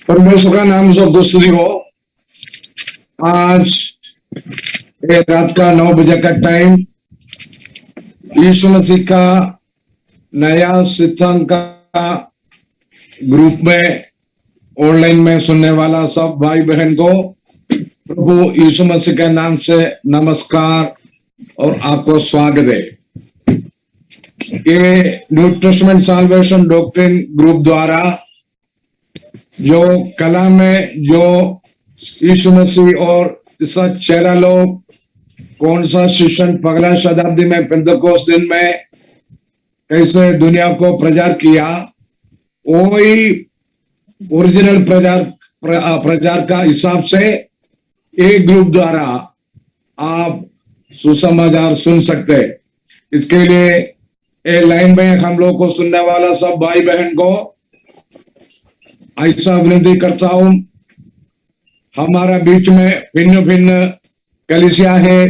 परमेश्वर का नाम सब स्तुति हो। आज रात का 9 बजे का टाइम यीशु मसीह का नया सिद्धांत का ग्रुप में ऑनलाइन में सुनने वाला सब भाई बहन को प्रभु यीशु मसीह के नाम से नमस्कार और आपको स्वागत है। ये New Testament salvation doctrine group द्वारा जो कला में जो यीशु मसीह और इसका चेला लोग कौन सा शिक्षण पगला शताब्दी में पेंतकोस्त दिन में कैसे दुनिया को प्रचार किया, वही ओरिजिनल प्रचार का हिसाब से एक ग्रुप द्वारा आप सुसमाचार सुन सकते हैं। इसके लिए ए लाइन में हम लोग को सुनने वाला सब भाई बहन को ऐसा विनती करता हूं, हमारा बीच में भिन्न भिन्न कलीसिया है,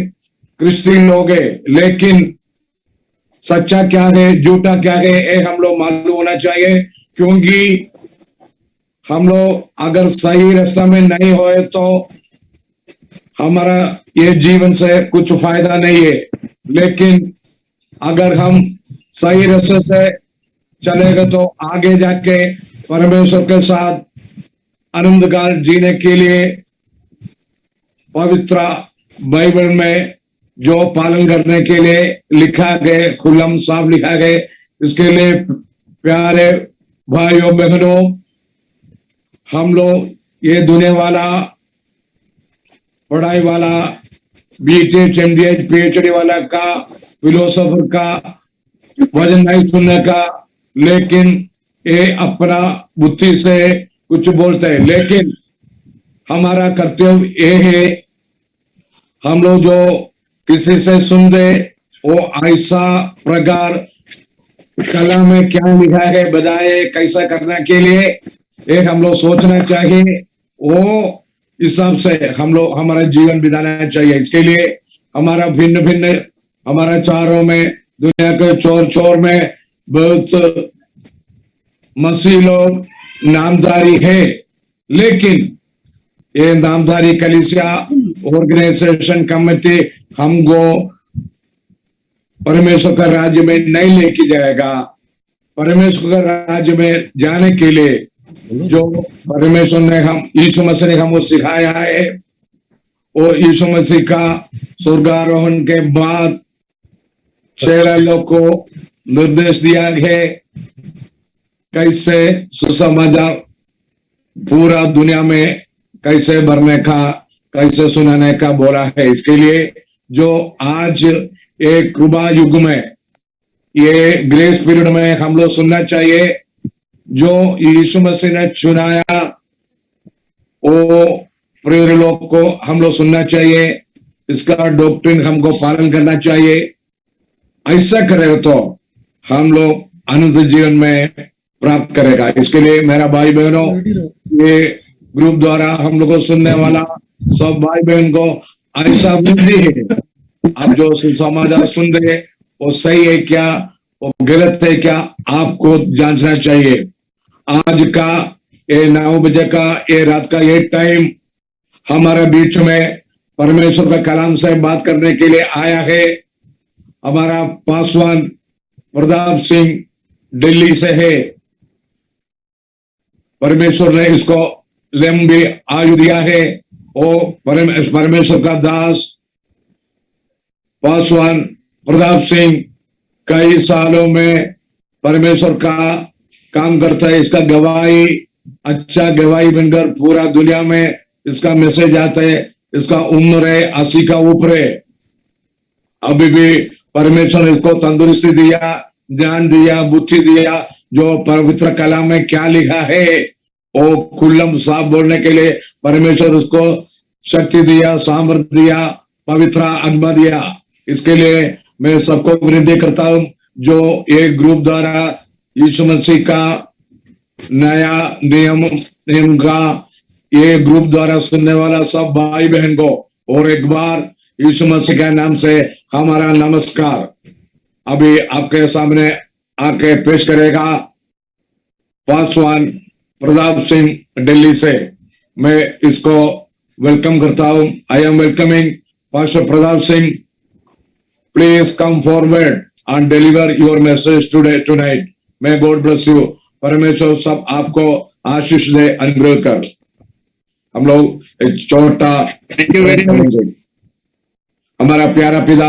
क्रिश्चियन लोग है, लेकिन सच्चा क्या है झूठा क्या है ये हम लोग मालूम होना चाहिए। क्योंकि हम लोग अगर सही रास्ता में नहीं होए तो हमारा ये जीवन से कुछ फायदा नहीं है। लेकिन अगर हम सही रास्ते से चलेगा तो आगे जाके परमेश्वर के साथ आनंद काल जीने के लिए पवित्र बाइबल में जो पालन करने के लिए लिखा गए खुल्लम साफ लिखा गए, इसके लिए प्यारे भाइयों बहनों, हम लोग ये दुनिया वाला पढ़ाई वाला BTech MDH PhD वाला का फिलोसोफर का वजन नहीं सुनने का, लेकिन ये अपना बुद्धि से कुछ बोलते हैं। लेकिन हमारा कर्तव्य ये है, हम लोग जो किसी से सुन दे वो ऐसा प्रकार कला में क्या लिखा है बताए कैसा करने के लिए एक हम लोग सोचना चाहिए, वो हिसाब से हम लोग हमारा जीवन बिताना चाहिए। इसके लिए हमारा भिन्न भिन्न हमारा चारों में दुनिया के चोर चोर में बहुत मसीह लोग नामधारी है, लेकिन ये नामधारी कलीसिया ऑर्गेनाइजेशन कमेटी हमको परमेश्वर का राज्य में नहीं लेके जाएगा। परमेश्वर का राज्य में जाने के लिए जो परमेश्वर ने यीशु मसीह ने हमको सिखाया है, और यीशु मसीह का स्वर्गारोहण के बाद चेला लोग को निर्देश दिया है कैसे सुसमाचार पूरा दुनिया में कैसे भरने का कैसे सुनाने का बोला है। इसके लिए जो आज एक कृपा युग में ये ग्रेस पीरियड में हम लोग सुनना चाहिए, जो यीशु मसीह ने चुनाया वो प्रिय लोग को हम लोग सुनना चाहिए, इसका डॉक्ट्रिन हमको पालन करना चाहिए। ऐसा करेगा तो हम लोग अनंत जीवन में प्राप्त करेगा। इसके लिए मेरा भाई बहनों, ये ग्रुप द्वारा हम लोग को सुनने वाला सब भाई बहन को ऐसा बुद्धि है, आप जो समाचार सुन रहे वो सही है क्या वो गलत है क्या आपको जांचना चाहिए। आज का ये 9 बजे का ये रात का ये टाइम हमारे बीच में परमेश्वर का कलाम से बात करने के लिए आया है। हमारा पासवान प्रताप सिंह दिल्ली से है। परमेश्वर ने इसको लंबी आयु दिया है। वो परमेश्वर का दास पासवान प्रताप सिंह कई सालों में परमेश्वर का काम करता है। इसका गवाही अच्छा गवाही बनकर पूरा दुनिया में इसका मैसेज आता है। इसका उम्र है 80 का ऊपर है। अभी भी परमेश्वर ने इसको तंदुरुस्ती दिया, ज्ञान दिया, बुद्धि दिया। जो पवित्र कलाम में क्या लिखा है वो खुल्लम साफ बोलने के लिए परमेश्वर उसको शक्ति दिया, सामर्थ्य दिया, पवित्र आत्मा दिया। इसके लिए मैं सबको विनती करता हूं, जो एक ग्रुप द्वारा यीशु मसीह का नया नियम का ये ग्रुप द्वारा सुनने वाला सब भाई बहन को और एक बार यीशु मसीह के नाम से हमारा नमस्कार। अभी आपके सामने आके पेश करेगा पासवान प्रताप सिंह दिल्ली से मैं इसको वेलकम करता हूं। I am welcoming pastor Pratap Singh. Please come forward and deliver your message today tonight. May God bless you. परमेश्वर सब आपको आशीष दे, अनुग्रह कर। हम लोग एक छोटा थैंक यू वेरी मच। हमारा प्यारा पिता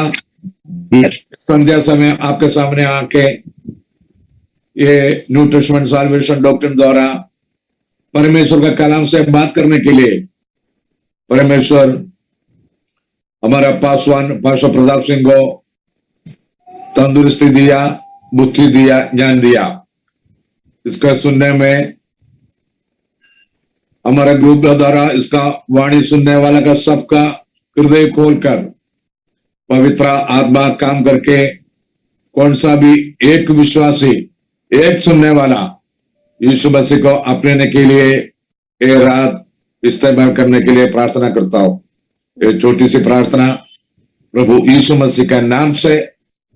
संध्या समय आपके सामने आके ये न्यू टेस्टमेंट साल्वेशन डॉक्ट्रिन द्वारा परमेश्वर का कलाम से बात करने के लिए परमेश्वर हमारा पासवान पास्टर प्रताप सिंह को तंदुरुस्ती दिया, बुद्धि दिया, ज्ञान दिया। इसका सुनने में हमारे ग्रुप द्वारा इसका वाणी सुनने वाला का सबका हृदय खोलकर पवित्र आत्मा काम करके कौन सा भी एक विश्वासी, एक सुनने वाला यीशु मसीह को अपने के लिए ये रात इस्तेमाल करने के लिए प्रार्थना करता हूं। ये छोटी सी प्रार्थना प्रभु यीशु मसीह के नाम से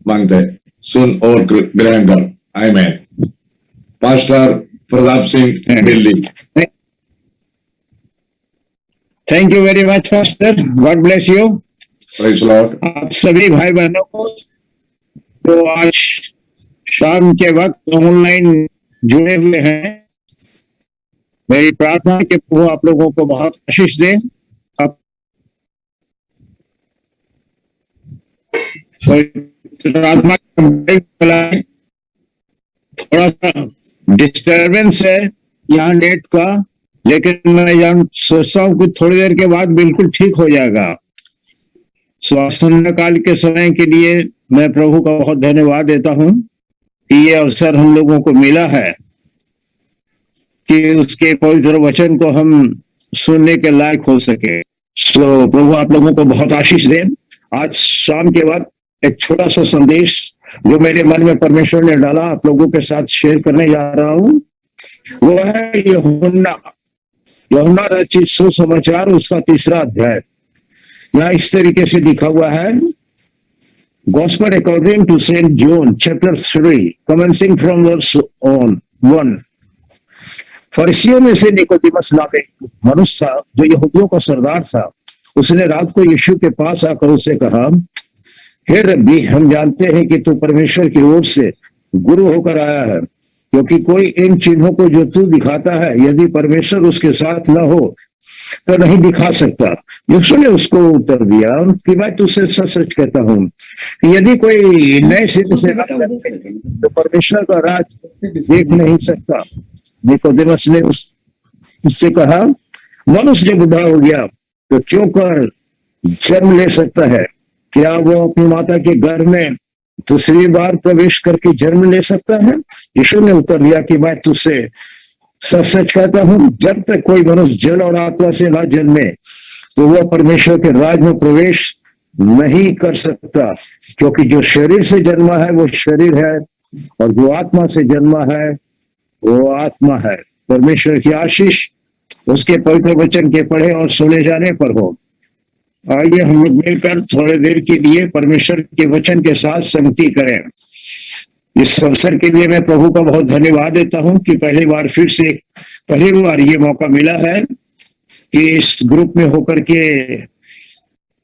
मांगते हैं, सुन और ग्रहण कर। आमीन। Pastor Pratap Singh Delhi. Thank you very much pastor, God bless you. Praise Lord. आप सभी भाई बहनों को तो आज शाम के वक्त ऑनलाइन जुड़े हुए हैं, मेरी प्रार्थना है कि प्रभु आप लोगों को बहुत आशीष दे। आप आत्मा थोड़ा सा डिस्टर्बेंस है यहाँ नेट का, लेकिन मैं यहाँ सोचता हूँ कि थोड़ी देर के बाद बिल्कुल ठीक हो जाएगा। संध्याकाल के समय के लिए मैं प्रभु का बहुत धन्यवाद देता हूँ कि ये अवसर हम लोगों को मिला है कि उसके पवित्र वचन को हम सुनने के लायक हो सके। तो प्रभु आप लोगों को बहुत आशीष दे। आज शाम के बाद एक छोटा सा संदेश जो मेरे मन में परमेश्वर ने डाला आप लोगों के साथ शेयर करने जा रहा हूं, वो है यूहन्ना रचित सुसमाचार उसका 3रा अध्याय। यहाँ इस तरीके से लिखा हुआ है, gospel according to Saint John chapter 3 commencing from verse 1। फरीसियों में से निकोदेमस नाम एक मनुष्य था जो यहूदियों का सरदार था। उसने रात को यीशु के पास आकर उसे कहा, हे रब्बी, हम जानते हैं कि तू परमेश्वर की ओर से गुरु होकर आया है, क्योंकि कोई इन चिन्हों को जो तू दिखाता है यदि परमेश्वर उसके साथ न हो तो नहीं दिखा सकता। यीशु ने उसको उत्तर दिया कि मैं तुझसे सच सच कहता हूँ कि यदि कोई नए सिरे से तो परमेश्वर का राज देख नहीं सकता। निकोदेमस ने उससे कहा, मनुष्य जब बुढ़ा हो गया तो क्यों कर जन्म ले सकता है? क्या वो अपनी माता के घर में दूसरी बार प्रवेश करके जन्म ले सकता है? यीशु ने उत्तर दिया कि मैं तुझसे सच सच कहता हूँ, जब तक कोई मनुष्य जल और आत्मा से ना जन्मे तो वह परमेश्वर के राज में प्रवेश नहीं कर सकता। क्योंकि जो शरीर से जन्मा है वो शरीर है, और जो आत्मा से जन्मा है वो आत्मा है। परमेश्वर की आशीष उसके पवित्र वचन के पढ़े और सुने जाने पर हो। आइए हम लोग मिलकर थोड़ी देर के लिए परमेश्वर के वचन के साथ संगति करें। इस अवसर के लिए मैं प्रभु का बहुत धन्यवाद देता हूं कि पहली बार ये मौका मिला है कि इस ग्रुप में होकर के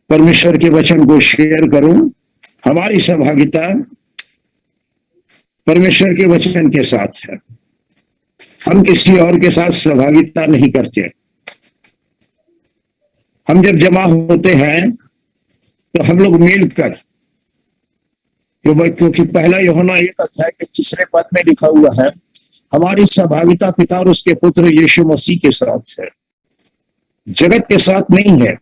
परमेश्वर के वचन को शेयर करूं। हमारी सहभागिता परमेश्वर के वचन के साथ है, हम किसी और के साथ सहभागिता नहीं करते। हम जब जमा होते हैं तो हम लोग मिलकर, क्योंकि पहला यूहन्ना 1 अध्याय के 3 पद में लिखा हुआ है, हमारी सहभागिता पिता और उसके पुत्र यीशु मसीह के साथ है, जगत के साथ नहीं है।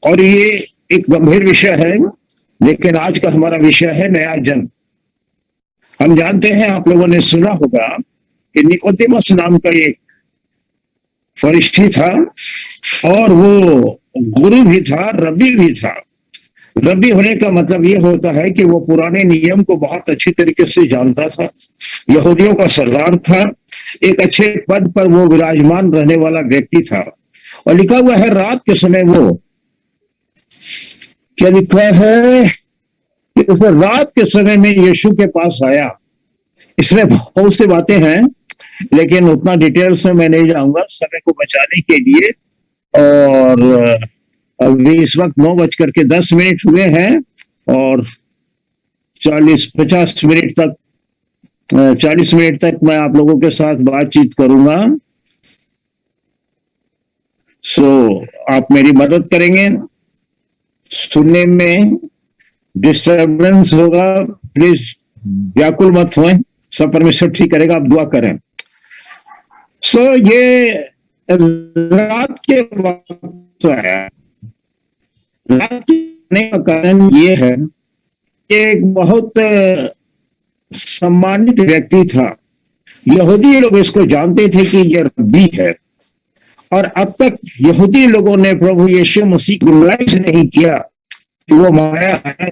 और ये एक गंभीर विषय है, लेकिन आज का हमारा विषय है नया जन्म। हम जानते हैं, आप लोगों ने सुना होगा कि निकोदेमस नाम का एक फरिश्ती था और वो गुरु भी था, रब्बी भी था। रब्बी होने का मतलब ये होता है कि वो पुराने नियम को बहुत अच्छी तरीके से जानता था, यहूदियों का सरदार था, एक अच्छे पद पर वो विराजमान रहने वाला व्यक्ति था। और लिखा हुआ है रात के समय वो क्या लिखा है कि उसे रात के समय में यीशु के पास आया इसमें बहुत सी बातें हैं, लेकिन उतना डिटेल्स में मैं नहीं जाऊंगा समय को बचाने के लिए। और अभी इस वक्त 9:10 हुए हैं और 40-50 मिनट तक 40 मिनट तक मैं आप लोगों के साथ बातचीत करूंगा। सो आप मेरी मदद करेंगे, सुनने में डिस्टरबेंस होगा, प्लीज व्याकुल मत होएं, सब परमेश्वर ठीक करेगा, आप दुआ करें। सो ये रात के वक्त है, रात के आने का कारण ये है कि एक बहुत सम्मानित व्यक्ति था। यहूदी लोग इसको जानते थे कि यह रब्बी है, और अब तक यहूदी लोगों ने प्रभु यीशु मसीह को रियलाइज नहीं किया कि वो माया है।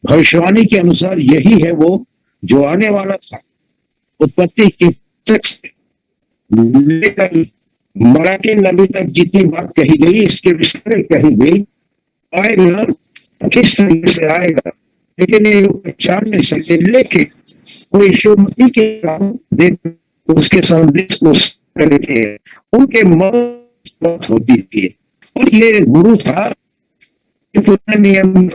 भविष्यवाणी के अनुसार यही है वो जो आने वाला था। उत्पत्ति की पुस्तक से लेकर मलाकी नबी तक जितनी बात कही गई, इसके विषय में कही गई, आएगा किस तरीके से आएगा, लेकिन ये लोग पहचान नहीं सकते। लेकिन वो यीशु मसीह के काम देख उसके संदेश को करके उनके मन बात होती थी। और ये गुरु था, पुराने नियम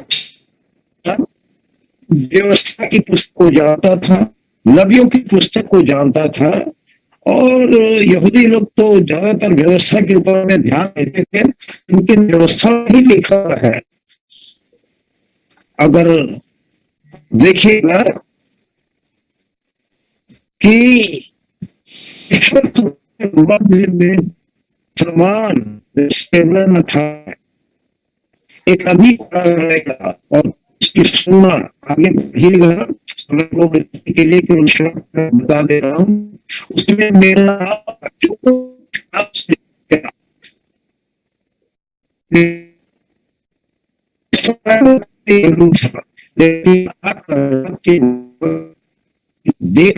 व्यवस्था की पुस्तक को जानता था, नबियों की पुस्तक को जानता था, और यहूदी लोग तो ज्यादातर व्यवस्था के ऊपर में ध्यान देते थे, लेकिन व्यवस्था ही लिखा है। अगर देखिएगा कि ईश्वर मंदिर में समान सेवन था, एक अभी रहेगा और उसकी सुनना आगे बढ़िएगा। के लिए बता दे रहा हूँ, उसमें मेरा देख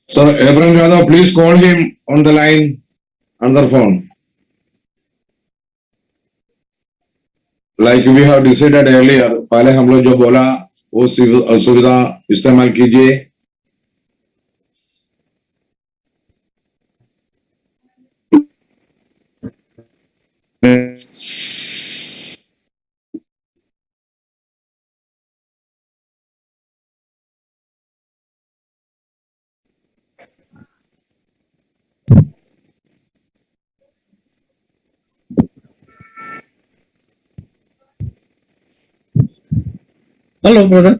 So, Abraham Yadav, please call him on the line, on the phone. Like we have decided earlier, पहले हम लोग जो बोला वो सुविधा इस्तेमाल कीजिए। हेलो ब्रदर,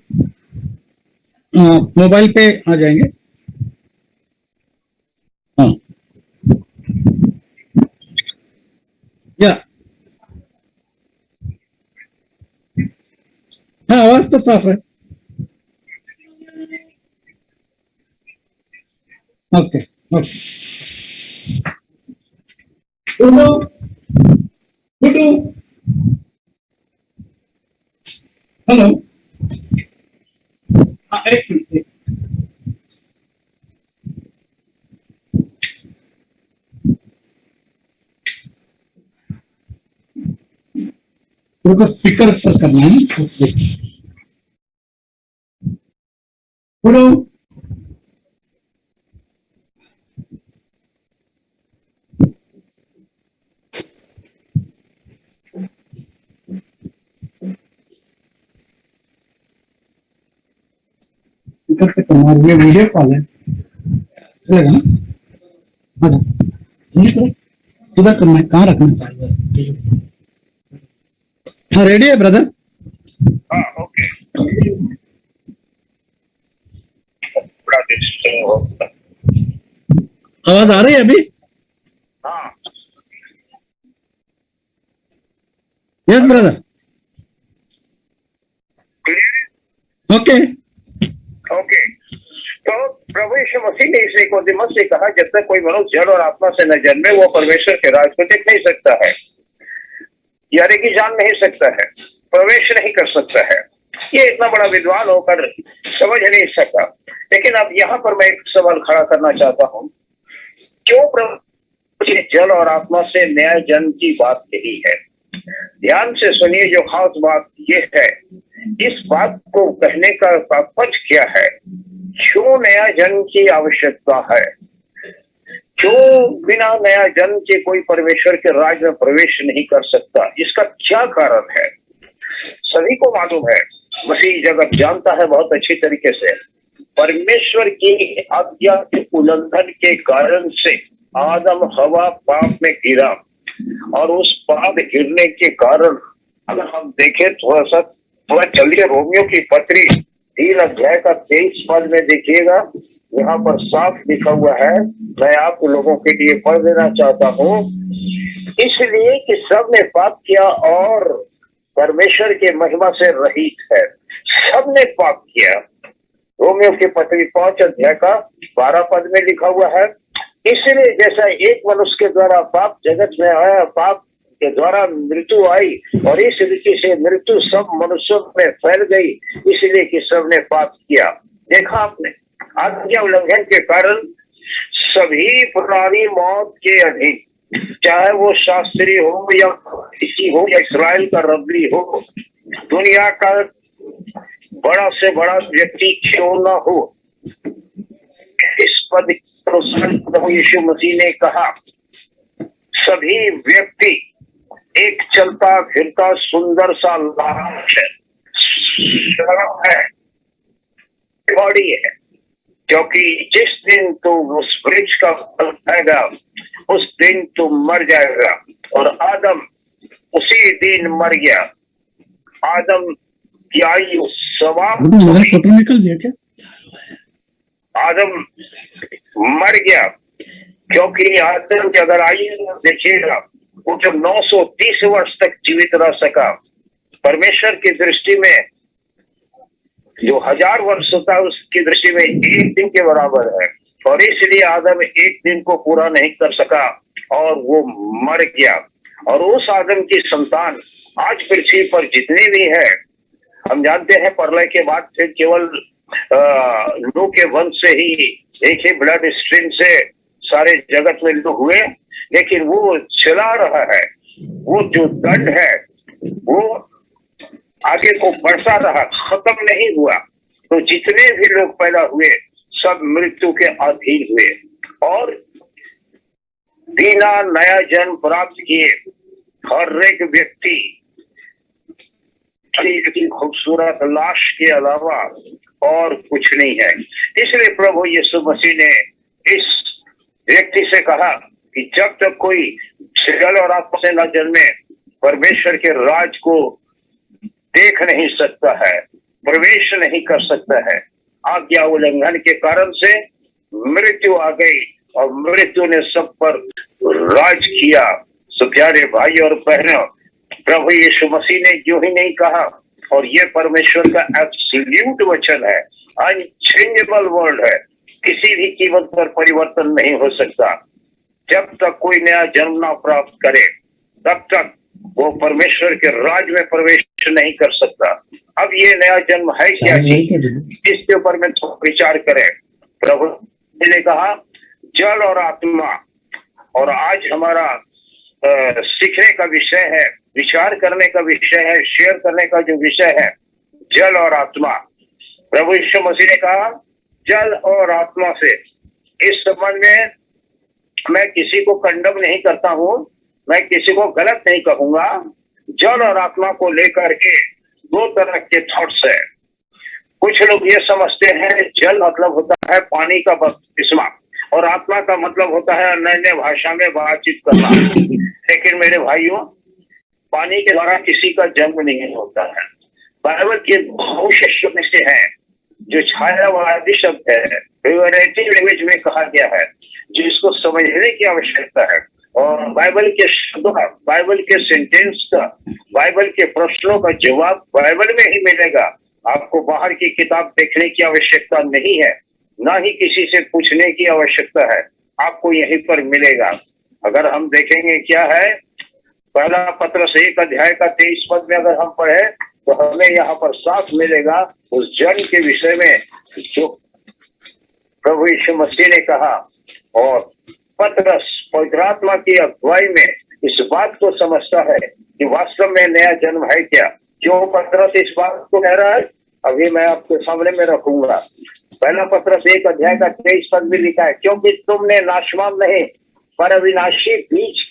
मोबाइल पे आ जाएंगे। हाँ या हाँ, आवाज तो साफ है। Okay okay. Guddu Guddu, hello. एक मिनट, स्पीकर पर करना है। गुड्डू, स्पीकर पे करना है, ये वीडियो कॉल है, चलेगा ना? आ जाओ, किधर करना है, कहाँ रखना चाहिए? हाँ, रेडी है ब्रदर। हाँ, ओके। बड़ा डिस्टिंग होता है। आवाज आ रही है अभी? हाँ, yes brother, clear. Okay. Okay, तो प्रभु यीशु मसीह ने इस निकोदेमस से कहा, जब तक कोई मनुष्य जड़ और आत्मा से न जन्मे वो परमेश्वर के राज को देख नहीं सकता है, यानी कि जान नहीं सकता है, प्रवेश नहीं कर सकता है। ये इतना बड़ा विद्वान होकर समझ नहीं सका। लेकिन अब यहाँ पर मैं एक सवाल खड़ा करना चाहता हूँ, क्यों प्रभु ने जल और आत्मा से न्याय जन्म की बात कही है? ध्यान से सुनिए, जो खास बात ये है, इस बात को कहने का तात्पर्य क्या है? क्यों नया जन्म की आवश्यकता है? क्यों बिना नया जन्म के कोई परमेश्वर के राज में प्रवेश नहीं कर सकता? इसका क्या कारण है? सभी को मालूम है, मसीह जगत जानता है बहुत अच्छी तरीके से, परमेश्वर की आज्ञा के उल्लंघन के कारण से आदम हवा पाप में गिरा, और उस पाप गिरने के कारण अगर हम देखें थोड़ा चलिए रोमियो की पत्री 3 अध्याय का 23 पद में देखिएगा, यहाँ पर साफ लिखा हुआ है। मैं आप लोगों के लिए पढ़ देना चाहता हूँ। इसलिए कि सब ने पाप किया और परमेश्वर के महिमा से रहित है। सब ने पाप किया। रोमियो की पत्री 5 अध्याय का 12 पद में लिखा हुआ है। इसलिए जैसा एक मनुष्य के द्वारा पाप जगत में आया, पाप के द्वारा मृत्यु आई, और इस रीति से मृत्यु सब मनुष्यों में फैल गई, इसलिए कि सबने पाप किया। देखा आपने, आज्ञा उल्लंघन के कारण सभी प्राणी मौत के अधीन, चाहे वो शास्त्री हो या किसी हो या इस्राएल का रबी हो, दुनिया का बड़ा से बड़ा व्यक्ति क्यों न हो। इस पद के अनुसार प्रभु यीशु मसीह ने कहा, सभी व्यक्ति एक चलता फिरता सुंदर सा लाश है, बॉडी है, क्योंकि जिस दिन तू उस वृक्ष का फल खाएगा उस दिन तू मर जाएगा। और आदम उसी दिन मर गया। आदम की आयु समाप्त हो गई। फोटो निकल दिया क्या? आदम मर गया, क्योंकि आदम की अगर आयु देखिएगा, वो जब 930 वर्ष तक जीवित रह सका, परमेश्वर की दृष्टि में जो 1000 वर्ष होता है उसकी दृष्टि में एक दिन के बराबर है, और इसलिए आदम एक दिन को पूरा नहीं कर सका और वो मर गया। और उस आदम की संतान आज पृथ्वी पर जितनी भी है, हम जानते हैं प्रलय के बाद फिर केवल नूह के वंश से ही एक ही ब्लड स्ट्रीम से सारे जगत में लोग हुए, लेकिन वो चला रहा है। वो जो दंड है वो आगे को बढ़ता रहा, खत्म नहीं हुआ। तो जितने भी लोग पैदा हुए सब मृत्यु के अधीन हुए, और बिना नया जन्म प्राप्त किए हर एक व्यक्ति की खूबसूरत लाश के अलावा और कुछ नहीं है। इसलिए प्रभु यीशु मसीह ने इस व्यक्ति से कहा कि जब तक कोई जल और आत्मा से न जन्मे परमेश्वर के राज को देख नहीं सकता है, प्रवेश नहीं कर सकता है। आज्ञा उल्लंघन के कारण से मृत्यु आ गई और मृत्यु ने सब पर राज किया। तो प्यारे भाई और बहनों, प्रभु यीशु मसीह ने यूं ही नहीं कहा, और ये परमेश्वर का एब्सोल्यूट वचन है, अनचेंजेबल वर्ड है, किसी भी कीमत पर परिवर्तन नहीं हो सकता। जब तक कोई नया जन्म ना प्राप्त करे तब तक वो परमेश्वर के राज में प्रवेश नहीं कर सकता। अब ये नया जन्म है क्या चीज, इसके ऊपर में तो विचार करें। प्रभु ने कहा जल और आत्मा, और आज हमारा सीखने का विषय है, विचार करने का विषय है, शेयर करने का जो विषय है, जल और आत्मा। प्रभु यीशु मसीह ने कहा जल और आत्मा से। इस संबंध में मैं किसी को कंडम नहीं करता हूं, मैं किसी को गलत नहीं कहूंगा। जल और आत्मा को लेकर के 2 तरह के थॉट्स है। कुछ लोग ये समझते हैं जल मतलब होता है पानी का बपतिस्मा, और आत्मा का मतलब होता है अन्य भाषा में बातचीत करना। लेकिन मेरे भाइयों, पानी के द्वारा किसी का जन्म नहीं होता है। बाइबल के बहु शिष्यों में से हैं जो छायावादी शब्द है, फिगरेटिव लैंग्वेज में कहा गया है, जिसको समझने की आवश्यकता है। और बाइबल के शब्दों का, बाइबल के सेंटेंस का, बाइबल के प्रश्नों का जवाब बाइबल में ही मिलेगा। आपको बाहर की किताब देखने की आवश्यकता नहीं है, ना ही किसी से पूछने की आवश्यकता है, आपको यहीं पर मिलेगा। अगर हम देखेंगे क्या है, पहला पत्रस 1 अध्याय का 23 पद में अगर हम पढ़े तो हमें यहाँ पर साफ मिलेगा उस जन के विषय में जो प्रभु यीशु मसीह ने कहा। और पत्रस पवित्र आत्मा की अगुवाई में इस बात को समझता है कि वास्तव में नया जन्म है क्या। क्यों पत्रस इस बात को कह रहा है, अभी मैं आपके सामने में रखूंगा। पहला पत्रस 1 अध्याय का 23 पद में लिखा है, क्योंकि तुमने नाशवान नहीं पर अविनाशी बीज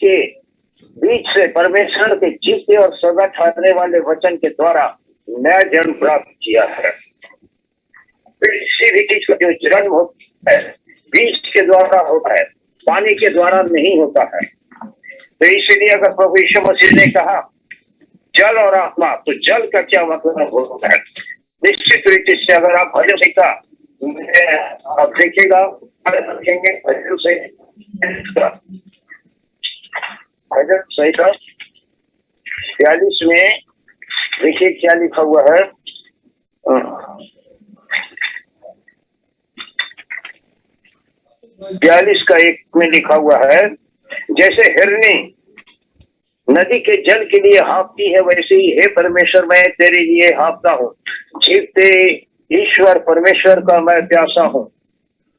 से परमेश्वर के जीते और सदा ठहरने वाले वचन के द्वारा नया जन्म प्राप्त किया है। किसी भी चीज का जो जन्म होता है बीज के द्वारा होता है, पानी के द्वारा नहीं होता है। तो इसलिए अगर प्रभु यीशु मसीह ने कहा जल और आत्मा, तो जल का क्या मतलब होता है? निश्चित रीति से अगर आप भजन संहिता आप देखिएगा, रखेंगे भजन संहिता 46 में देखिए क्या लिखा हुआ है। 42 का 1 में लिखा हुआ है, जैसे हिरनी नदी के जल के लिए हाँफती है, वैसे ही हे परमेश्वर मैं तेरे लिए हाँफता हूँ। जीवते ईश्वर परमेश्वर का मैं प्यासा हूँ,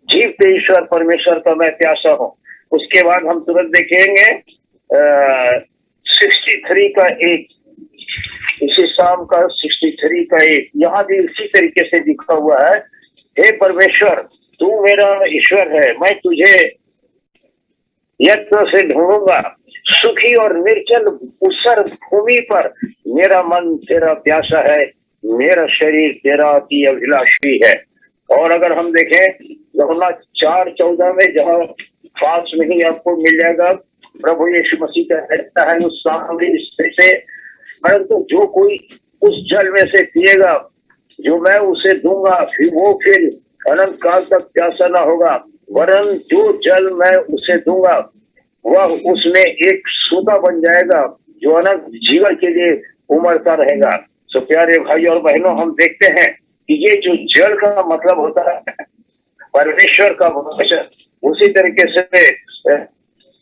जीवते ईश्वर परमेश्वर का मैं प्यासा हूँ। उसके बाद हम तुरंत देखेंगे 63 का 1, इसी शाम का 63 का 1, यहाँ भी इसी तरीके से लिखा हुआ है, हे परमेश्वर तू मेरा ईश्वर है, मैं तुझे यत्न से ढूंढूंगा। सुखी और निर्जल ऊसर भूमि पर मेरा मन तेरा प्यासा है, मेरा शरीर तेरा अति अभिलाषी है। और अगर हम देखें यूहन्ना 4:14 में, जहाँ पास में ही आपको मिल जाएगा, प्रभु यीशु मसीह का कहता है उस सामरी स्त्री से, परंतु जो कोई उस जल में से पिएगा जो मैं उसे दूंगा, फिर अनंत काल तक प्यासा न होगा, वरन जो जल मैं उसे दूंगा वह उसमें एक सूता बन जाएगा जो अनंत जीवन के लिए उमड़ता रहेगा। सो प्यारे भाई और बहनों, हम देखते हैं कि ये जो जल का मतलब होता है परमेश्वर का वचन, उसी तरीके से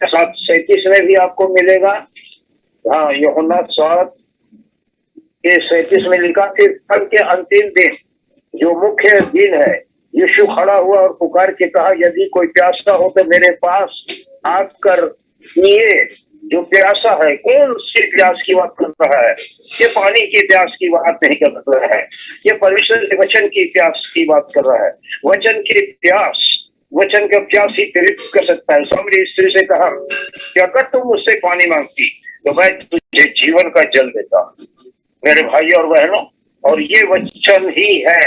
37 में भी आपको मिलेगा। हाँ, यूहन्ना 7:37 में लिखा, फिर कल के अंतिम दिन जो मुख्य दिन है, यीशु खड़ा हुआ और पुकार के कहा, यदि कोई प्यासा हो तो मेरे पास आकर पिए। जो प्यासा है, कौन सी प्यास की बात कर रहा है? ये पानी की प्यास की बात नहीं कर रहा है, ये परमेश्वर के वचन की प्यास की बात कर रहा है। वचन की प्यास, वचन का प्यास ही तृप्त कर सकता है। सामरी स्त्री से कहा कि अगर तुम मुझसे पानी मांगती तो मैं तुझे जीवन का जल देता। मेरे भाई और बहनों, और ये वचन ही है,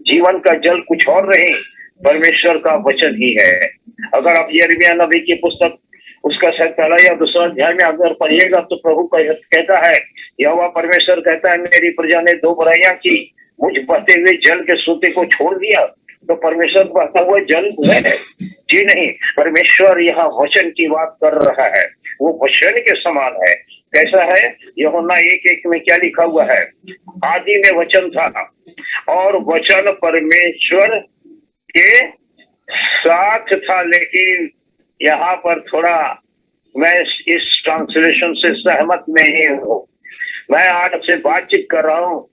जीवन का जल कुछ और नहीं, परमेश्वर का वचन ही है। अगर आप यिर्मयाह नबी की पुस्तक उसका शायद पहला या दूसरा अध्याय में अगर पढ़िएगा तो प्रभु कहता है, यहोवा परमेश्वर कहता है, मेरी प्रजा ने 2 बुराइयां की, मुझ बहते हुए जल के सोते को छोड़ दिया। तो परमेश्वर बहता हुआ जल है जी नहीं, परमेश्वर यहाँ वचन की बात कर रहा है, वो वचन के समान है। कैसा है? यूहन्ना 1:1 में क्या लिखा हुआ है, आदि में वचन था और वचन परमेश्वर के साथ था। लेकिन यहाँ पर थोड़ा मैं इस ट्रांसलेशन से सहमत नहीं हूँ। मैं आपसे बातचीत कर रहा हूँ,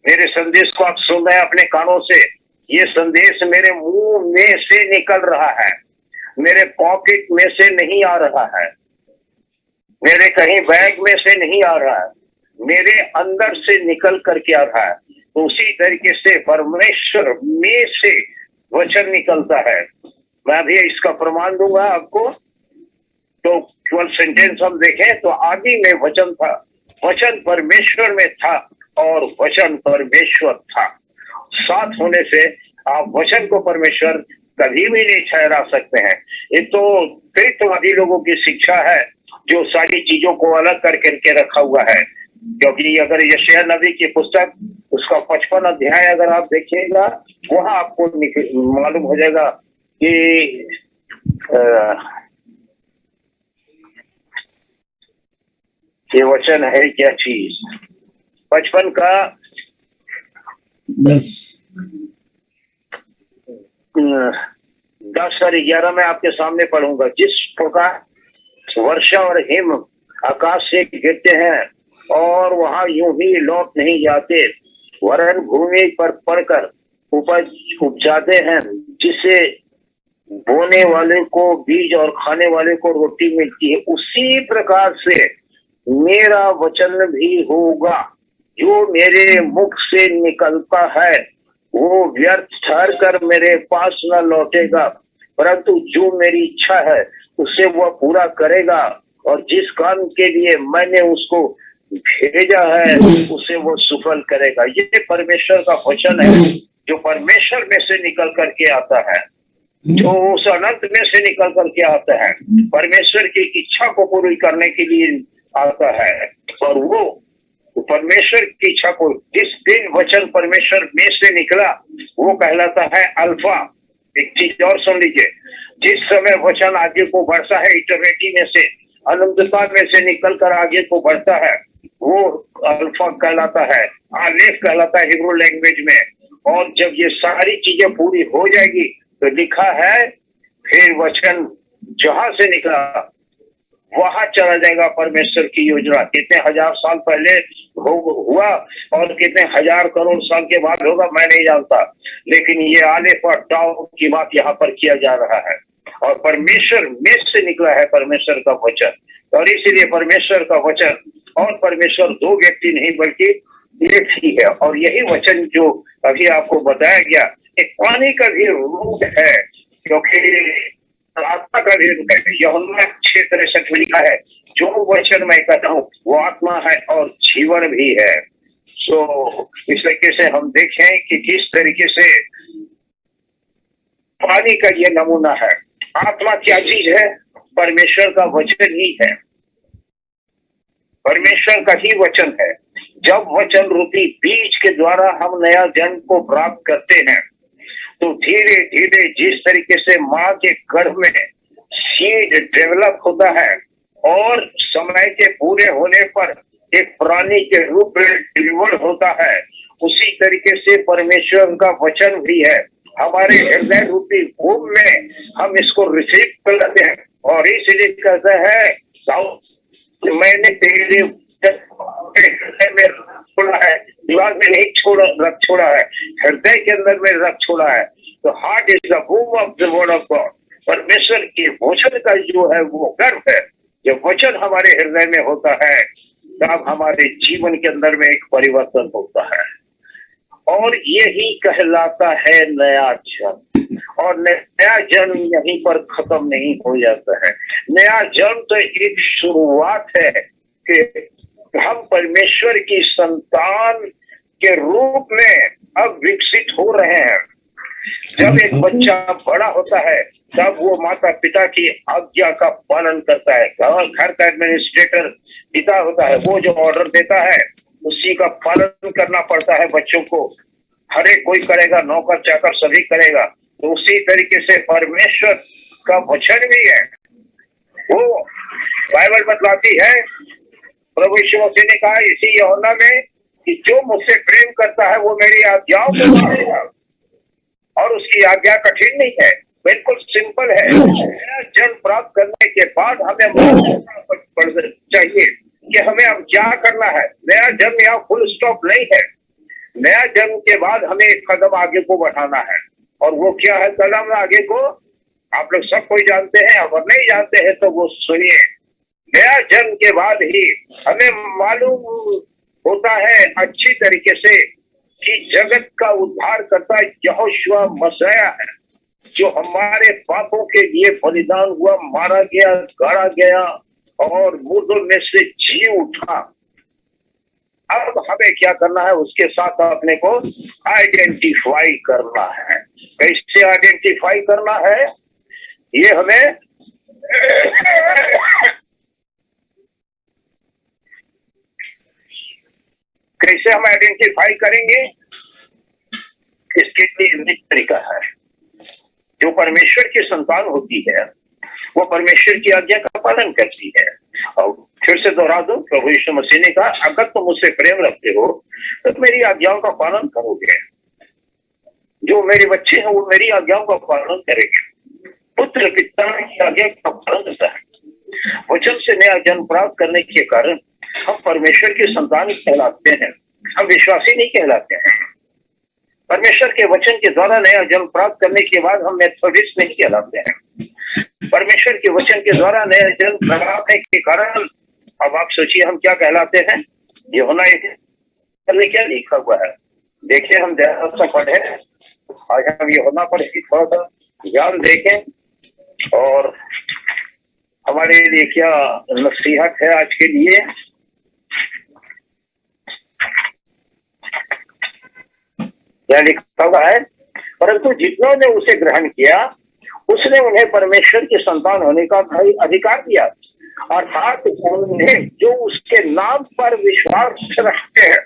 मेरे संदेश को आप सुन रहे हैं अपने कानों से। ये संदेश मेरे मुंह में से निकल रहा है, मेरे पॉकेट में से नहीं आ रहा है, मेरे कहीं बैग में से नहीं आ रहा है, मेरे अंदर से निकल करके आ रहा है। तो उसी तरीके से परमेश्वर में से वचन निकलता है। मैं भी इसका प्रमाण दूंगा आपको। तो केवल सेंटेंस हम देखें तो आदि में वचन था, वचन परमेश्वर में था और वचन परमेश्वर था। साथ होने से आप वचन को परमेश्वर कभी भी नहीं ठहरा सकते हैं। ये तो त्रित्ववादी लोगों की शिक्षा है जो सारी चीजों को अलग करके रखा हुआ है। क्योंकि अगर यशायाह नबी की पुस्तक उसका 55 अध्याय अगर आप देखिएगा, वहां आपको मालूम हो जाएगा कि ये वचन है क्या चीज। 55 का 10 और 11 में आपके सामने पढ़ूंगा। जिस प्रकार वर्षा और हिम आकाश से गिरते हैं और वहां यूं ही लौट नहीं जाते, वरन भूमि पर पड़कर उपज उपजाते हैं, जिससे बोने वाले को बीज और खाने वाले को रोटी मिलती है, उसी प्रकार से मेरा वचन भी होगा जो मेरे मुख से निकलता है। वो व्यर्थ ठहर कर मेरे पास न लौटेगा, परंतु जो मेरी इच्छा है उसे वह पूरा करेगा, और जिस काम के लिए मैंने उसको भेजा है उसे वो सफल करेगा। ये परमेश्वर का वचन है जो परमेश्वर में से निकल करके आता है, जो उस अनंत में से निकल करके आता है, परमेश्वर की इच्छा को पूरी करने के लिए आता है। और वो परमेश्वर की इच्छा को, जिस दिन वचन परमेश्वर में से निकला वो कहलाता है अल्फा। एक चीज और सुन लीजिए, जिस समय वचन आगे को बढ़ता है, इटर्निटी में से, अनंतता में से निकल कर आगे को बढ़ता है, वो अल्फा कहलाता है, आलेफ कहलाता है हिब्रू लैंग्वेज में। और जब ये सारी चीजें पूरी हो जाएगी तो लिखा है फिर वचन जहां से निकला वहां चला जाएगा परमेश्वर की योजना। कितने हजार साल पहले हुआ और कितने हजार करोड़ साल के बाद होगा मैं नहीं जानता, लेकिन ये आलेफ और टाउ की बात यहाँ पर किया जा रहा है। और परमेश्वर में से निकला है परमेश्वर का वचन, और इसीलिए परमेश्वर का वचन और परमेश्वर दो व्यक्ति नहीं बल्कि एक ही है। और यही वचन जो अभी आपको बताया गया एक पानी का भी रूप है, क्योंकि आत्मा का भी रूप है। यूहन्ना 6:63 में लिखा है, जो वचन मैं कहता हूँ वो आत्मा है और जीवन भी है। सो इस तरीके से हम देखें कि किस तरीके से पानी का ये नमूना है। आत्मा क्या चीज है? परमेश्वर का वचन ही है, परमेश्वर का ही वचन है। जब वचन रूपी बीज के द्वारा हम नया जन्म को प्राप्त करते हैं तो धीरे धीरे जिस तरीके से माँ के गर्भ में सीड डेवलप होता है और समय के पूरे होने पर एक प्राणी के रूप में डिलीवर होता है, उसी तरीके से परमेश्वर का वचन भी है। हमारे हृदय रूपी भूमि में हम इसको रिसीव कर लेते हैं और इसलिए कहते हैं मैंने तेरे हृदय में छोड़ा है, दीवार में नहीं छोड़ा है, हृदय के अंदर में रख छोड़ा है। तो heart is the वूम of the word of God. परमेश्वर के वचन का जो है वो गर्भ है। जब वचन हमारे हृदय में होता है तब हमारे जीवन के अंदर में एक परिवर्तन होता है, और यही कहलाता है नया जन्म। और नया जन्म यहीं पर खत्म नहीं हो जाता है। नया जन्म तो एक शुरुआत है कि हम परमेश्वर की संतान के रूप में अब विकसित हो रहे हैं। जब एक बच्चा बड़ा होता है तब वो माता पिता की आज्ञा का पालन करता है। घर का एडमिनिस्ट्रेटर पिता होता है, वो जो ऑर्डर देता है उसी का पालन करना पड़ता है बच्चों को। हर एक कोई करेगा, नौकर चाकर सभी करेगा। तो उसी तरीके से परमेश्वर का वचन भी है। वो बाइबल बतलाती है, प्रभु यीशु मसीह ने कहा इसी यूहन्ना में कि जो मुझसे प्रेम करता है वो मेरी आज्ञाओं को मानेगा, और उसकी आज्ञा कठिन नहीं है, बिल्कुल सिंपल है। जन्म प्राप्त करने के बाद हमें चाहिए कि हमें अब क्या करना है। नया जन्म यहाँ फुल स्टॉप नहीं है। नया जन्म के बाद हमें एक कदम आगे को बढ़ाना है, और वो क्या है कदम आगे को? आप लोग सब कोई जानते हैं, अगर नहीं जानते हैं तो वो सुनिए। नया जन्म के बाद ही हमें मालूम होता है अच्छी तरीके से कि जगत का उद्धार करता यहोशुआ मसीह है, जो हमारे पापों के लिए बलिदान हुआ, मारा गया, गाड़ा गया और मुर्दों में से जी उठा। अब हमें क्या करना है? उसके साथ अपने को आइडेंटिफाई करना है। कैसे आइडेंटिफाई करना है? ये हमें कैसे हम आइडेंटिफाई करेंगे? इसके लिए एक तरीका है। जो परमेश्वर की संतान होती है वो परमेश्वर की आज्ञा का पालन करती है। और फिर से दोहरा दो, प्रभु यीशु मसीह ने कहा, अगर तुम मुझसे प्रेम रखते हो तो मेरी आज्ञाओं का पालन करोगे। जो मेरे बच्चे हैं वो मेरी आज्ञाओं का पालन करेंगे। पुत्र पिता की आज्ञा का पालन करता है। वचन से नया जन्म प्राप्त करने के कारण हम परमेश्वर की संतान कहलाते हैं, हम विश्वासी नहीं कहलाते हैं। परमेश्वर के वचन के द्वारा नया जन्म प्राप्त करने के बाद हम मेथोडिस्ट नहीं कहलाते हैं। परमेश्वर के वचन के द्वारा नया जन्म प्राप्त के कारण अब आप सोचिए हम क्या कहलाते हैं। यूहन्ना में क्या लिखा हुआ है, देखिए हम ध्यान से पढ़े। आज हम यूहन्ना पर थोड़ा सा ध्यान देखें और हमारे लिए क्या नसीहत है आज के लिए। क्या लिखा हुआ है, परंतु जितनों ने उसे ग्रहण किया उसने उन्हें परमेश्वर की संतान होने का अधिकार दिया, अर्थात उन्हें जो उसके नाम पर विश्वास रखते हैं।